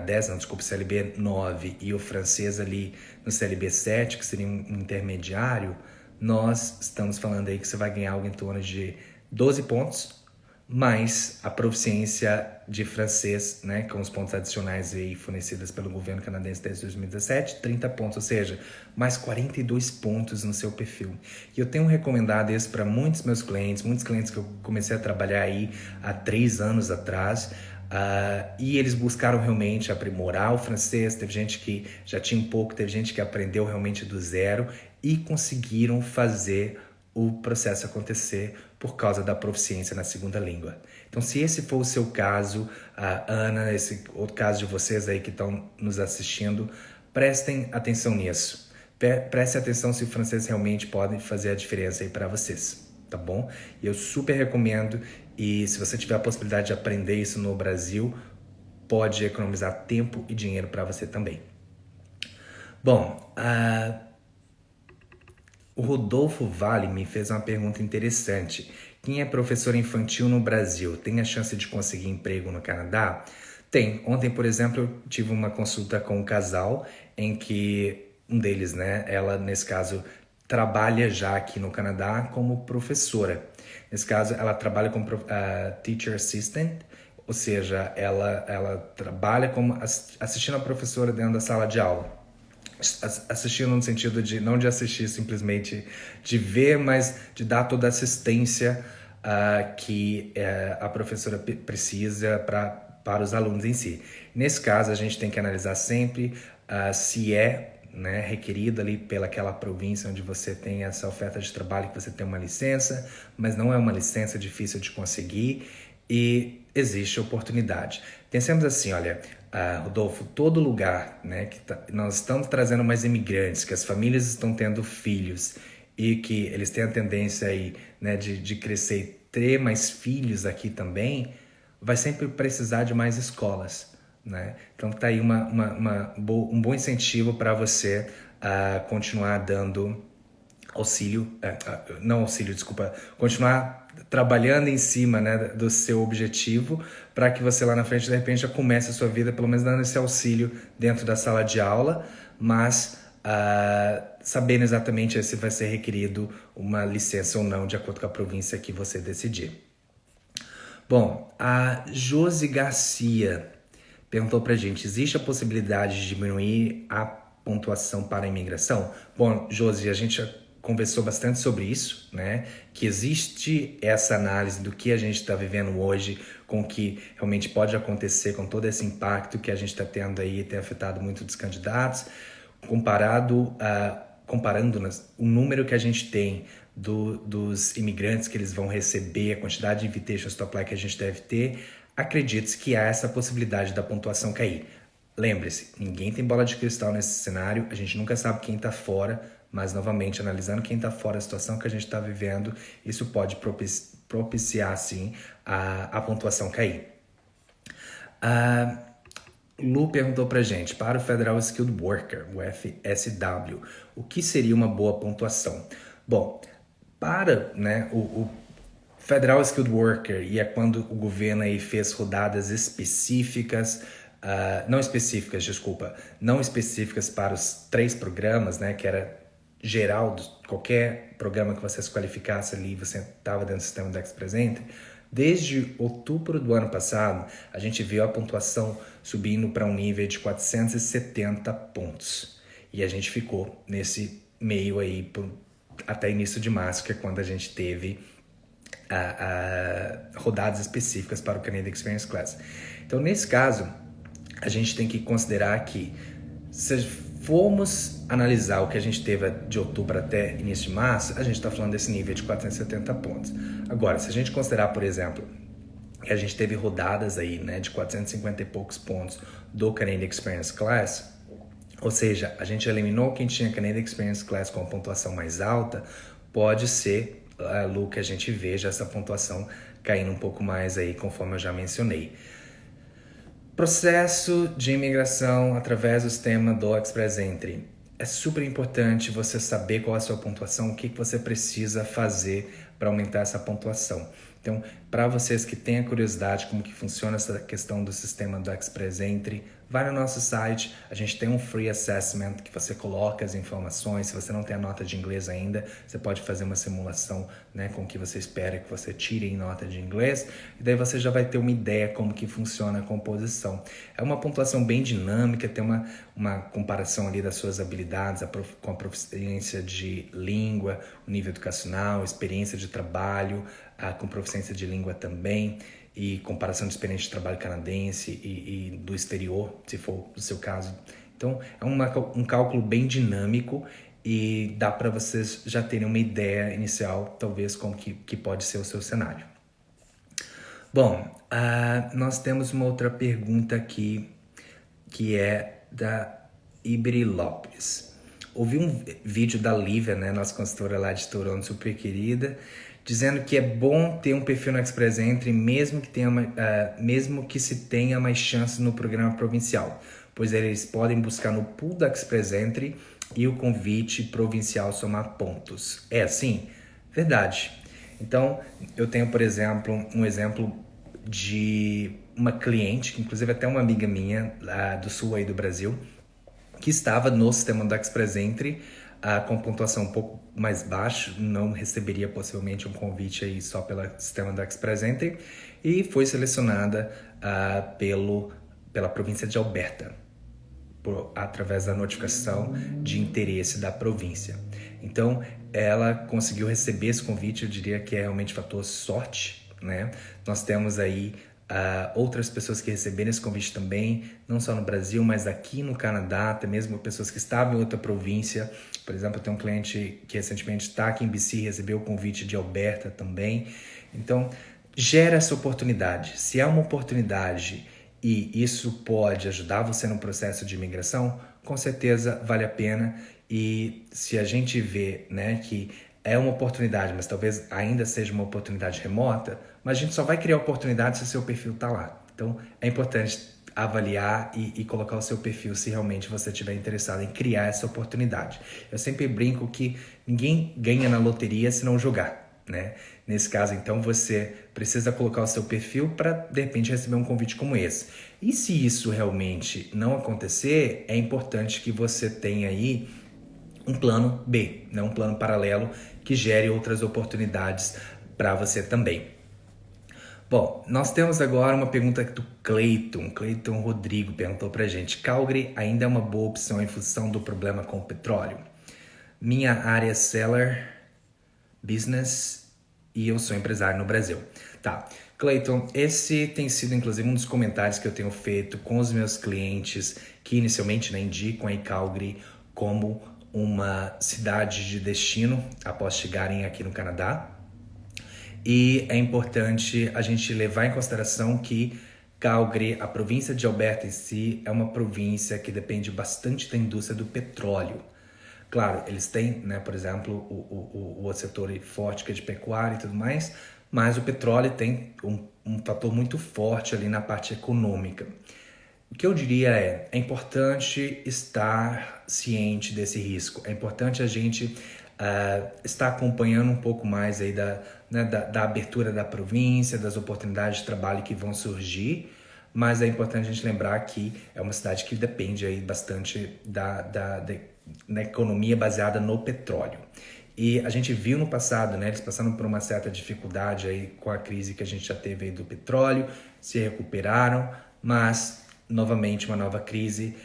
[SPEAKER 1] 10, não, desculpa, CLB 9 e o francês ali no CLB 7, que seria um intermediário, nós estamos falando aí que você vai ganhar algo em torno de 12 pontos, mais a proficiência de francês, né, com os pontos adicionais aí fornecidos pelo governo canadense desde 2017, 30 pontos, ou seja, mais 42 pontos no seu perfil. E eu tenho recomendado isso para muitos clientes que eu comecei a trabalhar aí há 3 anos atrás, e eles buscaram realmente aprimorar o francês. Teve gente que já tinha um pouco, teve gente que aprendeu realmente do zero e conseguiram fazer o processo acontecer por causa da proficiência na segunda língua. Então, se esse for o seu caso, Ana, esse outro caso de vocês aí que estão nos assistindo, prestem atenção nisso. Prestem atenção se o francês realmente pode fazer a diferença aí para vocês, tá bom? E eu super recomendo, e se você tiver a possibilidade de aprender isso no Brasil, pode economizar tempo e dinheiro para você também. Bom, o Rodolfo Vale me fez uma pergunta interessante. Quem é professor infantil no Brasil tem a chance de conseguir emprego no Canadá? Tem. Ontem, por exemplo, eu tive uma consulta com um casal em que um deles, né, ela nesse caso trabalha já aqui no Canadá como professora. Nesse caso, ela trabalha como teacher assistant ou seja, ela trabalha como assistindo a professora dentro da sala de aula. Assistindo no sentido de não de assistir simplesmente de ver, mas de dar toda a assistência que a professora precisa para os alunos em si. Nesse caso, a gente tem que analisar sempre se é, né, requerido ali pelaquela província onde você tem essa oferta de trabalho, que você tem uma licença, mas não é uma licença difícil de conseguir e existe oportunidade. Pensemos assim, olha, Rodolfo, todo lugar, né, nós estamos trazendo mais imigrantes, que as famílias estão tendo filhos e que eles têm a tendência aí, né, de crescer e ter mais filhos aqui também, vai sempre precisar de mais escolas, né? Então tá aí um bom incentivo para você continuar dando auxílio, não auxílio, desculpa, continuar trabalhando em cima, né, do seu objetivo, para que você lá na frente, de repente, já comece a sua vida, pelo menos dando esse auxílio dentro da sala de aula, mas sabendo exatamente se vai ser requerido uma licença ou não, de acordo com a província que você decidir. Bom, a Josi Garcia perguntou pra gente, existe a possibilidade de diminuir a pontuação para a imigração? Bom, Josi, a gente já conversou bastante sobre isso, né? Que existe essa análise do que a gente está vivendo hoje, com o que realmente pode acontecer, com todo esse impacto que a gente está tendo aí, tem afetado muito dos candidatos, comparando o número que a gente tem dos imigrantes que eles vão receber, a quantidade de invitations to apply que a gente deve ter, acredite que há essa possibilidade da pontuação cair. Lembre-se, ninguém tem bola de cristal nesse cenário, a gente nunca sabe quem está fora, mas novamente, analisando quem está fora, a situação que a gente está vivendo, isso pode propiciar, sim, a pontuação cair. Lu perguntou pra gente, para o Federal Skilled Worker, o FSW, o que seria uma boa pontuação? Bom, para, né, o Federal Skilled Worker, e é quando o governo aí fez rodadas específicas, não específicas para os 3 programas, né, que era geral, qualquer programa que você se qualificasse ali, você estava dentro do sistema do Ex-Presente. Desde outubro do ano passado, a gente viu a pontuação subindo para um nível de 470 pontos. E a gente ficou nesse meio aí até início de março, que é quando a gente teve rodadas específicas para o Canadian Experience Class. Então, nesse caso, a gente tem que considerar que, se formos analisar o que a gente teve de outubro até início de março, a gente está falando desse nível de 470 pontos. Agora, se a gente considerar, por exemplo, que a gente teve rodadas aí, né, de 450 e poucos pontos do Canadian Experience Class, ou seja, a gente eliminou quem tinha Canadian Experience Class com a pontuação mais alta, pode ser, Lu, que a gente veja essa pontuação caindo um pouco mais aí, conforme eu já mencionei. Processo de imigração através do sistema do Express Entry. É super importante você saber qual é a sua pontuação, o que você precisa fazer para aumentar essa pontuação. Então, para vocês que têm a curiosidade como que funciona essa questão do sistema do Express Entry, vai no nosso site, a gente tem um free assessment que você coloca as informações. Se você não tem a nota de inglês ainda, você pode fazer uma simulação, né, com o que você espera que você tire em nota de inglês, e daí você já vai ter uma ideia como que funciona a composição. É uma pontuação bem dinâmica, tem uma comparação ali das suas habilidades com a proficiência de língua, o nível educacional, experiência de trabalho, com proficiência de língua também, e comparação de experiência de trabalho canadense e do exterior, se for o seu caso. Então, é um cálculo bem dinâmico e dá para vocês já terem uma ideia inicial, talvez, como que pode ser o seu cenário. Bom, nós temos uma outra pergunta aqui, que é da Ibri Lopes. Ouvi um vídeo da Lívia, né, nossa consultora lá de Toronto, super querida, dizendo que é bom ter um perfil no Express Entry, mesmo que se tenha mais chances no programa provincial, pois eles podem buscar no pool do Express Entry e o convite provincial somar pontos. É assim? Verdade. Então, eu tenho, por exemplo, um exemplo de uma cliente, que inclusive até uma amiga minha, lá do sul aí do Brasil, que estava no sistema do Express Entry, com pontuação um pouco mais baixa, não receberia possivelmente um convite aí só pelo sistema do Express Entry, e foi selecionada pela província de Alberta, através da notificação de interesse da província. Então, ela conseguiu receber esse convite, eu diria que é realmente fator sorte, né? Nós temos aí outras pessoas que receberam esse convite também, não só no Brasil, mas aqui no Canadá, até mesmo pessoas que estavam em outra província. Por exemplo, eu tenho um cliente que recentemente está aqui em BC, recebeu o convite de Alberta também. Então, gera essa oportunidade. Se é uma oportunidade e isso pode ajudar você no processo de imigração, com certeza vale a pena. E se a gente vê, né, que é uma oportunidade, mas talvez ainda seja uma oportunidade remota, mas a gente só vai criar oportunidade se o seu perfil está lá. Então, é importante avaliar e colocar o seu perfil se realmente você estiver interessado em criar essa oportunidade. Eu sempre brinco que ninguém ganha na loteria se não jogar, né? Nesse caso, então, você precisa colocar o seu perfil para, de repente, receber um convite como esse. E se isso realmente não acontecer, é importante que você tenha aí um plano B, né? Um plano paralelo que gere outras oportunidades para você também. Bom, nós temos agora uma pergunta do Cleiton Rodrigo perguntou pra gente: Calgary ainda é uma boa opção em função do problema com o petróleo? Minha área é seller, business e eu sou empresário no Brasil. Tá, Cleiton, esse tem sido inclusive um dos comentários que eu tenho feito com os meus clientes que inicialmente, né, indicam aí Calgary como uma cidade de destino após chegarem aqui no Canadá. E é importante a gente levar em consideração que Calgary, a província de Alberta em si, é uma província que depende bastante da indústria do petróleo. Claro, eles têm, né, por exemplo, o setor forte que é de pecuária e tudo mais, mas o petróleo tem um fator muito forte ali na parte econômica. O que eu diria é importante estar ciente desse risco, é importante a gente estar acompanhando um pouco mais aí da abertura da província, das oportunidades de trabalho que vão surgir, mas é importante a gente lembrar que é uma cidade que depende aí bastante da economia baseada no petróleo. E a gente viu no passado, né, eles passaram por uma certa dificuldade aí com a crise que a gente já teve aí do petróleo, se recuperaram, mas novamente uma nova crise,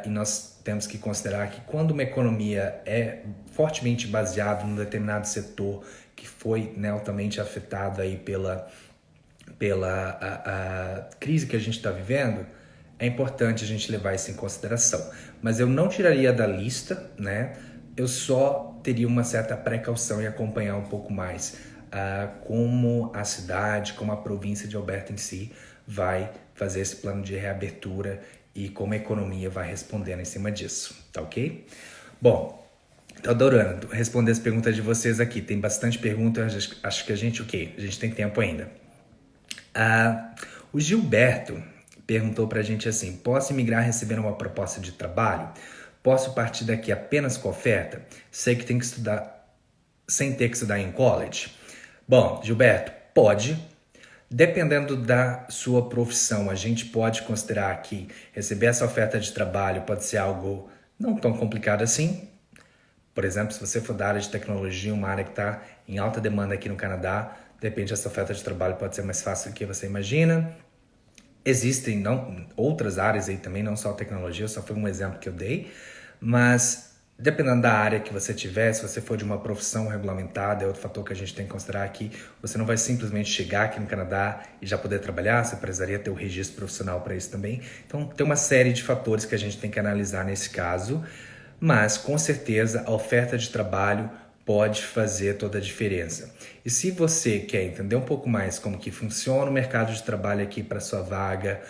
[SPEAKER 1] e nós temos que considerar que quando uma economia é fortemente baseada num determinado setor que foi, né, altamente afetado aí pela crise que a gente está vivendo, é importante a gente levar isso em consideração. Mas eu não tiraria da lista, né? Eu só teria uma certa precaução em acompanhar um pouco mais como a cidade, como a província de Alberta em si vai fazer esse plano de reabertura e como a economia vai respondendo em cima disso, tá ok? Bom, tô adorando responder as perguntas de vocês aqui. Tem bastante perguntas, acho que a gente tem tempo ainda. O Gilberto perguntou pra gente assim: posso imigrar recebendo uma proposta de trabalho? Posso partir daqui apenas com oferta? Sei que tem que estudar sem ter que estudar em college? Bom, Gilberto, pode. Dependendo da sua profissão, a gente pode considerar que receber essa oferta de trabalho pode ser algo não tão complicado assim. Por exemplo, se você for da área de tecnologia, uma área que está em alta demanda aqui no Canadá, de repente essa oferta de trabalho pode ser mais fácil do que você imagina. Existem outras áreas aí também, não só tecnologia, só foi um exemplo que eu dei, mas dependendo da área que você tiver, se você for de uma profissão regulamentada, é outro fator que a gente tem que considerar aqui. Você não vai simplesmente chegar aqui no Canadá e já poder trabalhar, você precisaria ter o registro profissional para isso também. Então, tem uma série de fatores que a gente tem que analisar nesse caso, mas com certeza a oferta de trabalho pode fazer toda a diferença. E se você quer entender um pouco mais como que funciona o mercado de trabalho aqui para sua vaga,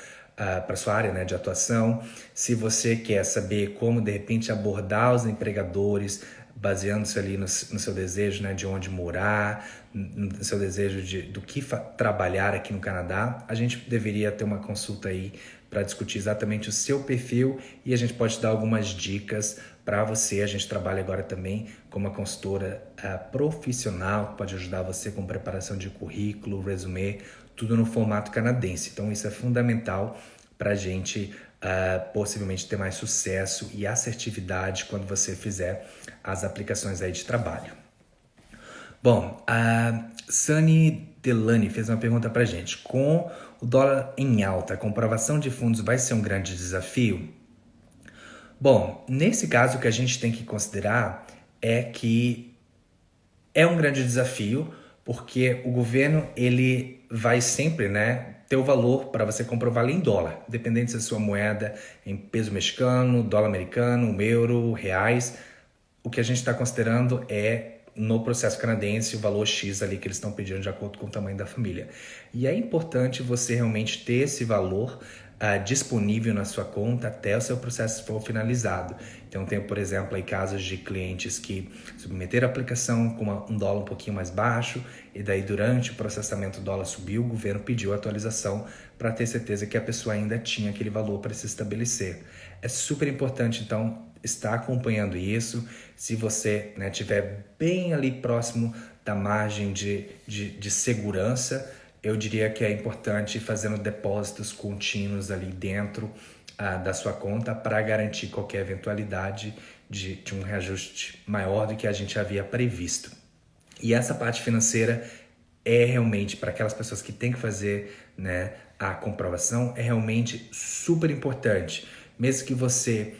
[SPEAKER 1] para sua área, né, de atuação, se você quer saber como de repente abordar os empregadores, baseando-se ali no seu desejo, né, de onde morar, no seu desejo do que trabalhar aqui no Canadá, a gente deveria ter uma consulta aí para discutir exatamente o seu perfil e a gente pode dar algumas dicas para você. A gente trabalha agora também com uma consultora profissional que pode ajudar você com preparação de currículo, resumê, tudo no formato canadense. Então isso é fundamental para a gente possivelmente ter mais sucesso e assertividade quando você fizer as aplicações aí de trabalho. Bom, a Sunny Delane fez uma pergunta pra gente. Com o dólar em alta, a comprovação de fundos vai ser um grande desafio? Bom, nesse caso o que a gente tem que considerar é que é um grande desafio, porque o governo ele vai sempre, ter o valor para você comprovar em dólar, dependendo se a sua moeda em peso mexicano, dólar americano, euro, reais. O que a gente está considerando é, no processo canadense, o valor X ali que eles estão pedindo de acordo com o tamanho da família. E é importante você realmente ter esse valor disponível na sua conta até o seu processo for finalizado. Então tem, por exemplo, aí casos de clientes que submeteram a aplicação com um dólar um pouquinho mais baixo e daí durante o processamento o dólar subiu, o governo pediu a atualização para ter certeza que a pessoa ainda tinha aquele valor para se estabelecer. É super importante, então, estar acompanhando isso. Se você estiver bem ali próximo da margem de segurança, eu diria que é importante ir fazendo depósitos contínuos ali dentro da sua conta para garantir qualquer eventualidade de um reajuste maior do que a gente havia previsto. E essa parte financeira é realmente, para aquelas pessoas que têm que fazer a comprovação, é realmente super importante. Mesmo que você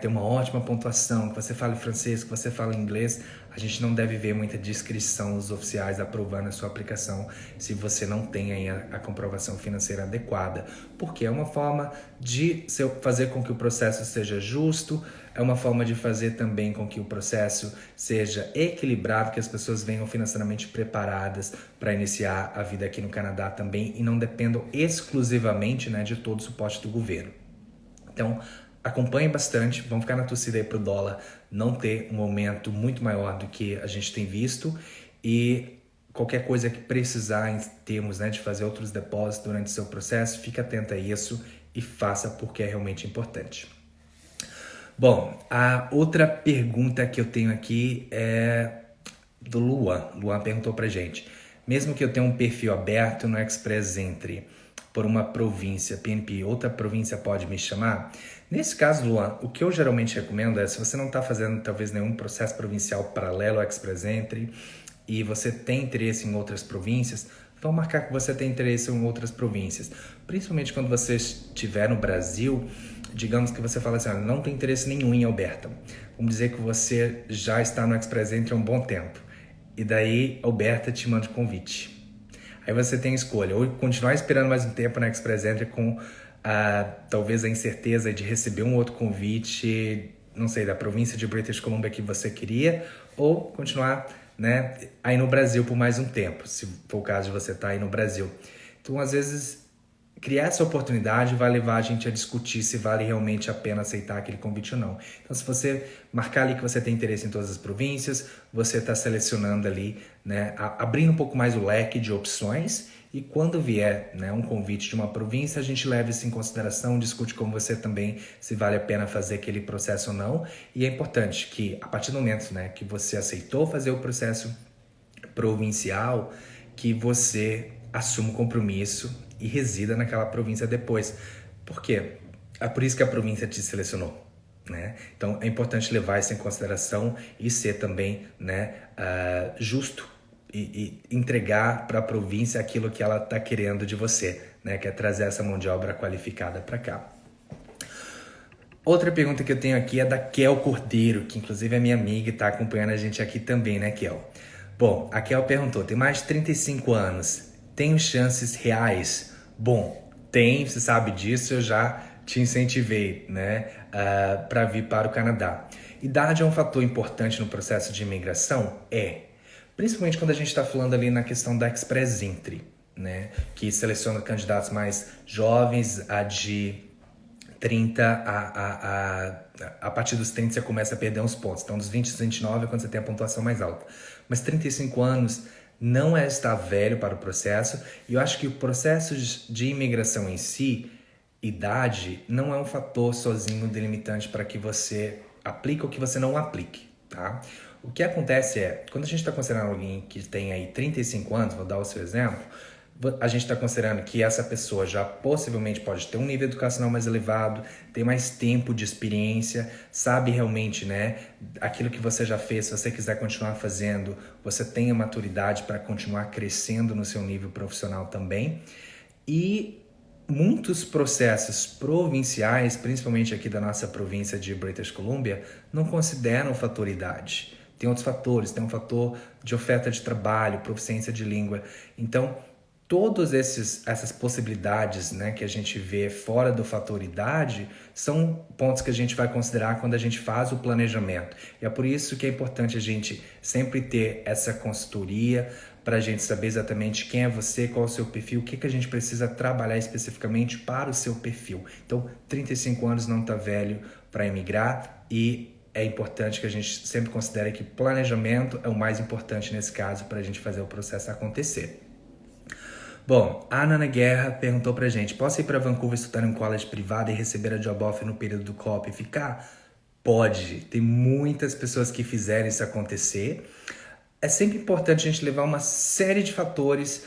[SPEAKER 1] tenha uma ótima pontuação, que você fale francês, que você fale inglês, a gente não deve ver muita descrição dos oficiais aprovando a sua aplicação se você não tem aí a comprovação financeira adequada, porque é uma forma de fazer com que o processo seja justo, é uma forma de fazer também com que o processo seja equilibrado, que as pessoas venham financeiramente preparadas para iniciar a vida aqui no Canadá também e não dependam exclusivamente de todo o suporte do governo. Então, acompanhe bastante, vamos ficar na torcida aí para o dólar não ter um aumento muito maior do que a gente tem visto e qualquer coisa que precisar em termos de fazer outros depósitos durante o seu processo, fique atento a isso e faça porque é realmente importante. Bom, a outra pergunta que eu tenho aqui é do Luan. Luan perguntou pra gente, mesmo que eu tenha um perfil aberto no Express Entry por uma província, PNP, outra província pode me chamar? Nesse caso, Luan, o que eu geralmente recomendo é, se você não está fazendo talvez nenhum processo provincial paralelo ao Express Entry e você tem interesse em outras províncias, vamos marcar que você tem interesse em outras províncias. Principalmente quando você estiver no Brasil, digamos que você fala assim, não tem interesse nenhum em Alberta. Vamos dizer que você já está no Express Entry há um bom tempo. E daí, Alberta te manda o convite. Aí você tem a escolha, ou continuar esperando mais um tempo na Express Entry com talvez a incerteza de receber um outro convite, não sei, da província de British Columbia que você queria, ou continuar aí no Brasil por mais um tempo, se for o caso de você estar aí no Brasil. Então, às vezes, criar essa oportunidade vai levar a gente a discutir se vale realmente a pena aceitar aquele convite ou não. Então, se você marcar ali que você tem interesse em todas as províncias, você está selecionando ali, abrindo um pouco mais o leque de opções, e quando vier um convite de uma província, a gente leva isso em consideração, discute com você também se vale a pena fazer aquele processo ou não. E é importante que, a partir do momento que você aceitou fazer o processo provincial, que você assuma o compromisso e resida naquela província depois. Por quê? É por isso que a província te selecionou. Então, é importante levar isso em consideração e ser também justo e entregar para a província aquilo que ela está querendo de você, que é trazer essa mão de obra qualificada para cá. Outra pergunta que eu tenho aqui é da Kel Cordeiro, que inclusive é minha amiga e está acompanhando a gente aqui também, Kel? Bom, a Kel perguntou, tem mais de 35 anos, tenho chances reais? Bom, tem, você sabe disso, eu já te incentivei, para vir para o Canadá. Idade é um fator importante no processo de imigração? Principalmente quando a gente está falando ali na questão da Express Entry, que seleciona candidatos mais jovens, de 30 a partir dos 30 você começa a perder uns pontos. Então, dos 20 aos 29 é quando você tem a pontuação mais alta. Mas 35 anos não é estar velho para o processo. E eu acho que o processo de imigração em si, idade, não é um fator sozinho delimitante para que você aplique ou que você não aplique, tá? O que acontece é, quando a gente está considerando alguém que tem aí 35 anos, vou dar o seu exemplo, a gente está considerando que essa pessoa já possivelmente pode ter um nível educacional mais elevado, ter mais tempo de experiência, sabe realmente, né, aquilo que você já fez, se você quiser continuar fazendo, você tem a maturidade para continuar crescendo no seu nível profissional também. E muitos processos provinciais, principalmente aqui da nossa província de British Columbia, não consideram o fator idade. Tem outros fatores, tem um fator de oferta de trabalho, proficiência de língua. Então, todas essas possibilidades, né, que a gente vê fora do fator idade são pontos que a gente vai considerar quando a gente faz o planejamento. E é por isso que é importante a gente sempre ter essa consultoria para a gente saber exatamente quem é você, qual é o seu perfil, o que a gente precisa trabalhar especificamente para o seu perfil. Então, 35 anos não está velho para emigrar e é importante que a gente sempre considere que planejamento é o mais importante nesse caso para a gente fazer o processo acontecer. Bom, a Nana Guerra perguntou pra gente: posso ir para Vancouver estudar em um college privado e receber a job offer no período do co-op e ficar? Pode, tem muitas pessoas que fizeram isso acontecer. É sempre importante a gente levar uma série de fatores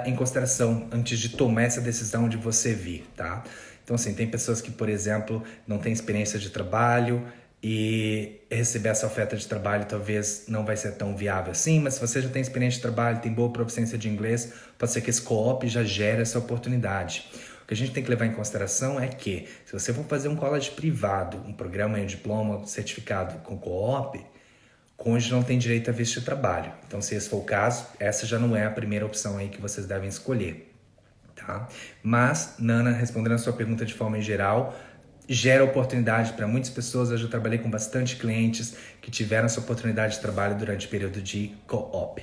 [SPEAKER 1] em consideração antes de tomar essa decisão de você vir, tá? Então, assim, tem pessoas que, por exemplo, não têm experiência de trabalho e receber essa oferta de trabalho talvez não vai ser tão viável assim, mas se você já tem experiência de trabalho, tem boa proficiência de inglês, pode ser que esse co-op já gere essa oportunidade. O que a gente tem que levar em consideração é que, se você for fazer um college privado, um programa, um diploma, um certificado com co-op, cônjuge não tem direito a visto de trabalho. Então, se esse for o caso, essa já não é a primeira opção aí que vocês devem escolher, tá? Mas, Nana, respondendo a sua pergunta de forma em geral, gera oportunidade para muitas pessoas. Eu já trabalhei com bastante clientes que tiveram essa oportunidade de trabalho durante o período de co-op.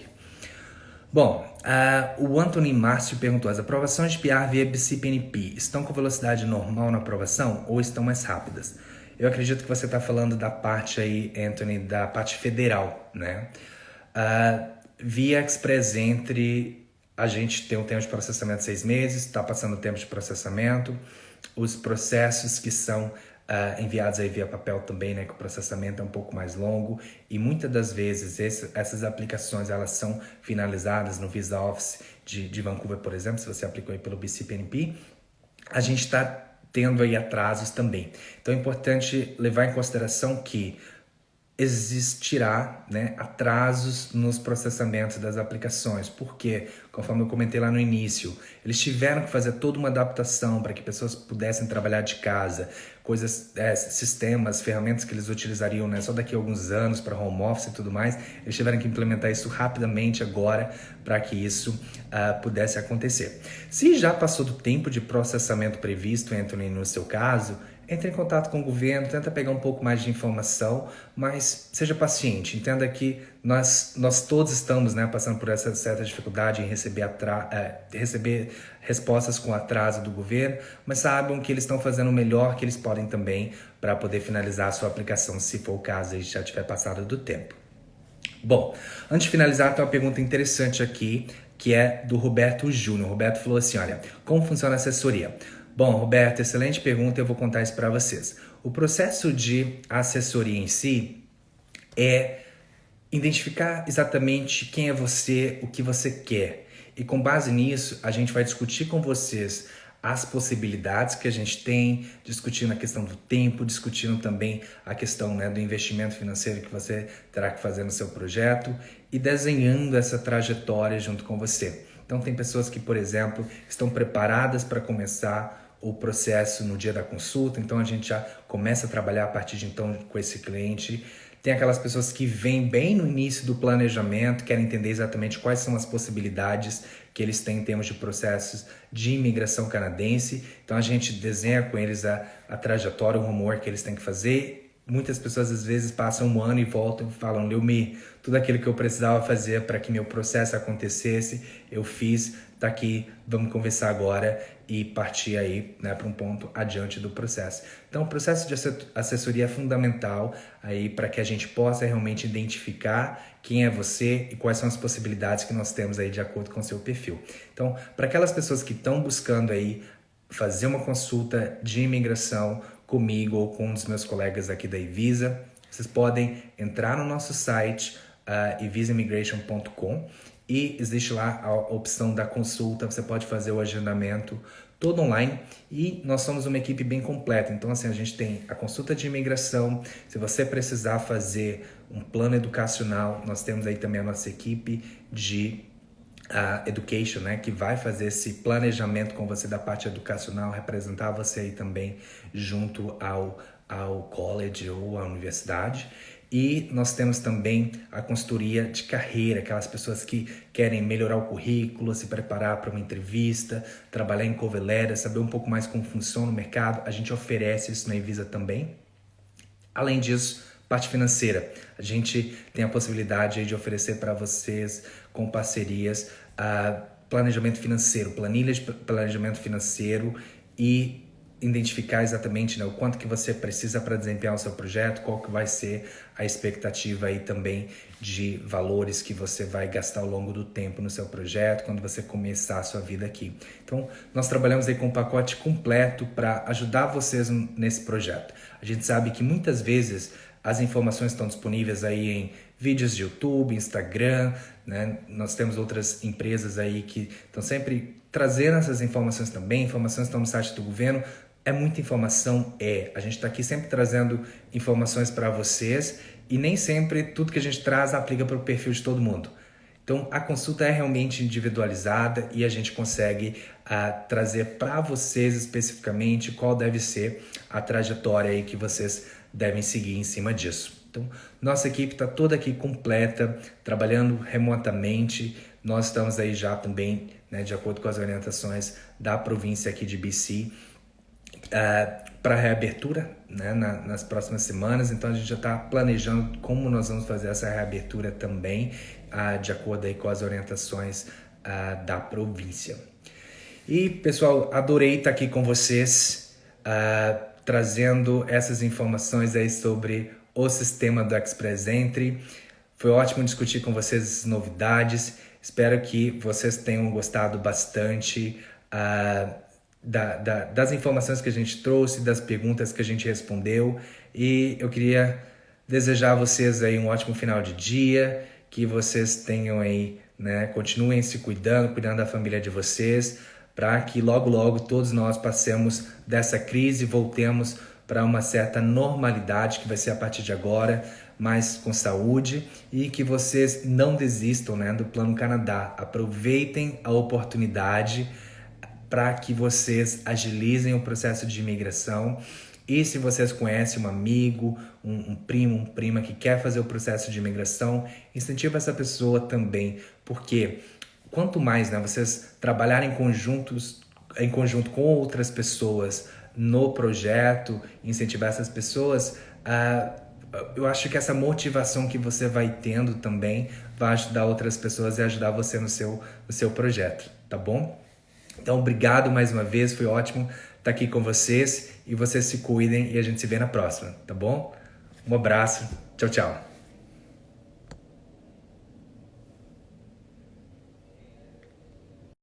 [SPEAKER 1] Bom, o Anthony Márcio perguntou: as aprovações de PR via BCPNP estão com velocidade normal na aprovação ou estão mais rápidas? Eu acredito que você está falando da parte aí, Anthony, da parte federal, né? Via Express Entry, a gente tem um tempo de processamento de 6 meses, está passando o tempo de processamento. Os processos que são enviados aí via papel também, né, que o processamento é um pouco mais longo e muitas das vezes essas aplicações elas são finalizadas no Visa Office de Vancouver, por exemplo, se você aplicou aí pelo BCPNP, a gente está tendo aí atrasos também. Então é importante levar em consideração que existirá, né, atrasos nos processamentos das aplicações, porque, conforme eu comentei lá no início, eles tiveram que fazer toda uma adaptação para que pessoas pudessem trabalhar de casa, coisas, sistemas, ferramentas que eles utilizariam, né, só daqui a alguns anos para home office e tudo mais, eles tiveram que implementar isso rapidamente agora para que isso pudesse acontecer. Se já passou do tempo de processamento previsto, Anthony, no seu caso, entre em contato com o governo, tenta pegar um pouco mais de informação, mas seja paciente. Entenda que nós todos estamos, né, passando por essa certa dificuldade em receber respostas com atraso do governo, mas saibam que eles estão fazendo o melhor que eles podem também para poder finalizar a sua aplicação, se for o caso e já tiver passado do tempo. Bom, antes de finalizar, tem uma pergunta interessante aqui, que é do Roberto Júnior. O Roberto falou assim: olha, como funciona a assessoria? Bom, Roberto, excelente pergunta, eu vou contar isso para vocês. O processo de assessoria em si é identificar exatamente quem é você, o que você quer. E com base nisso, a gente vai discutir com vocês as possibilidades que a gente tem, discutindo a questão do tempo, discutindo também a questão, né, do investimento financeiro que você terá que fazer no seu projeto e desenhando essa trajetória junto com você. Então, tem pessoas que, por exemplo, estão preparadas para começar o processo no dia da consulta, então a gente já começa a trabalhar a partir de então com esse cliente. Tem aquelas pessoas que vêm bem no início do planejamento, querem entender exatamente quais são as possibilidades que eles têm em termos de processos de imigração canadense. Então a gente desenha com eles a trajetória, o homework que eles têm que fazer. Muitas pessoas às vezes passam um ano e voltam e falam: Leomir, tudo aquilo que eu precisava fazer para que meu processo acontecesse, eu fiz, tá aqui, vamos conversar agora e partir aí, né, para um ponto adiante do processo. Então, o processo de assessoria é fundamental aí para que a gente possa realmente identificar quem é você e quais são as possibilidades que nós temos aí de acordo com o seu perfil. Então, para aquelas pessoas que estão buscando aí fazer uma consulta de imigração comigo ou com um dos meus colegas aqui da Evisa, vocês podem entrar no nosso site e visaimmigration.com. E existe lá a opção da consulta, você pode fazer o agendamento todo online e nós somos uma equipe bem completa. Então, assim, a gente tem a consulta de imigração, se você precisar fazer um plano educacional, nós temos aí também a nossa equipe de education, né, que vai fazer esse planejamento com você da parte educacional, representar você aí também junto ao college ou à universidade. E nós temos também a consultoria de carreira, aquelas pessoas que querem melhorar o currículo, se preparar para uma entrevista, trabalhar em cover letter, saber um pouco mais como funciona o mercado. A gente oferece isso na Evisa também. Além disso, parte financeira. A gente tem a possibilidade de oferecer para vocês com parcerias planejamento financeiro, planilhas de planejamento financeiro e identificar exatamente, né, o quanto que você precisa para desempenhar o seu projeto, qual que vai ser a expectativa aí também de valores que você vai gastar ao longo do tempo no seu projeto, quando você começar a sua vida aqui. Então, nós trabalhamos aí com um pacote completo para ajudar vocês nesse projeto. A gente sabe que muitas vezes as informações estão disponíveis aí em vídeos de YouTube, Instagram, né? Nós temos outras empresas aí que estão sempre trazendo essas informações também, informações estão no site do governo. É muita informação, a gente está aqui sempre trazendo informações para vocês e nem sempre tudo que a gente traz aplica para o perfil de todo mundo. Então, a consulta é realmente individualizada e a gente consegue trazer para vocês especificamente qual deve ser a trajetória aí que vocês devem seguir em cima disso. Então, nossa equipe está toda aqui completa, trabalhando remotamente. Nós estamos aí já também, né, de acordo com as orientações da província aqui de BC, para reabertura, né, nas próximas semanas. Então a gente já está planejando como nós vamos fazer essa reabertura também, de acordo aí com as orientações da província. E pessoal, adorei estar aqui com vocês, trazendo essas informações aí sobre o sistema do Express Entry. Foi ótimo discutir com vocês essas novidades. Espero que vocês tenham gostado bastante das informações que a gente trouxe, das perguntas que a gente respondeu, e eu queria desejar a vocês aí um ótimo final de dia, que vocês tenham aí, né, continuem se cuidando da família de vocês, para que logo todos nós passemos dessa crise e voltemos para uma certa normalidade que vai ser a partir de agora, mas com saúde, e que vocês não desistam, né, do Plano Canadá. Aproveitem a oportunidade para que vocês agilizem o processo de imigração. E se vocês conhecem um amigo, um primo, uma prima que quer fazer o processo de imigração, incentiva essa pessoa também, porque quanto mais, né, vocês trabalharem em conjunto com outras pessoas no projeto, incentivar essas pessoas, eu acho que essa motivação que você vai tendo também vai ajudar outras pessoas e ajudar você no seu projeto, tá bom? Então, obrigado mais uma vez, foi ótimo estar aqui com vocês e vocês se cuidem e a gente se vê na próxima, tá bom? Um abraço, tchau, tchau.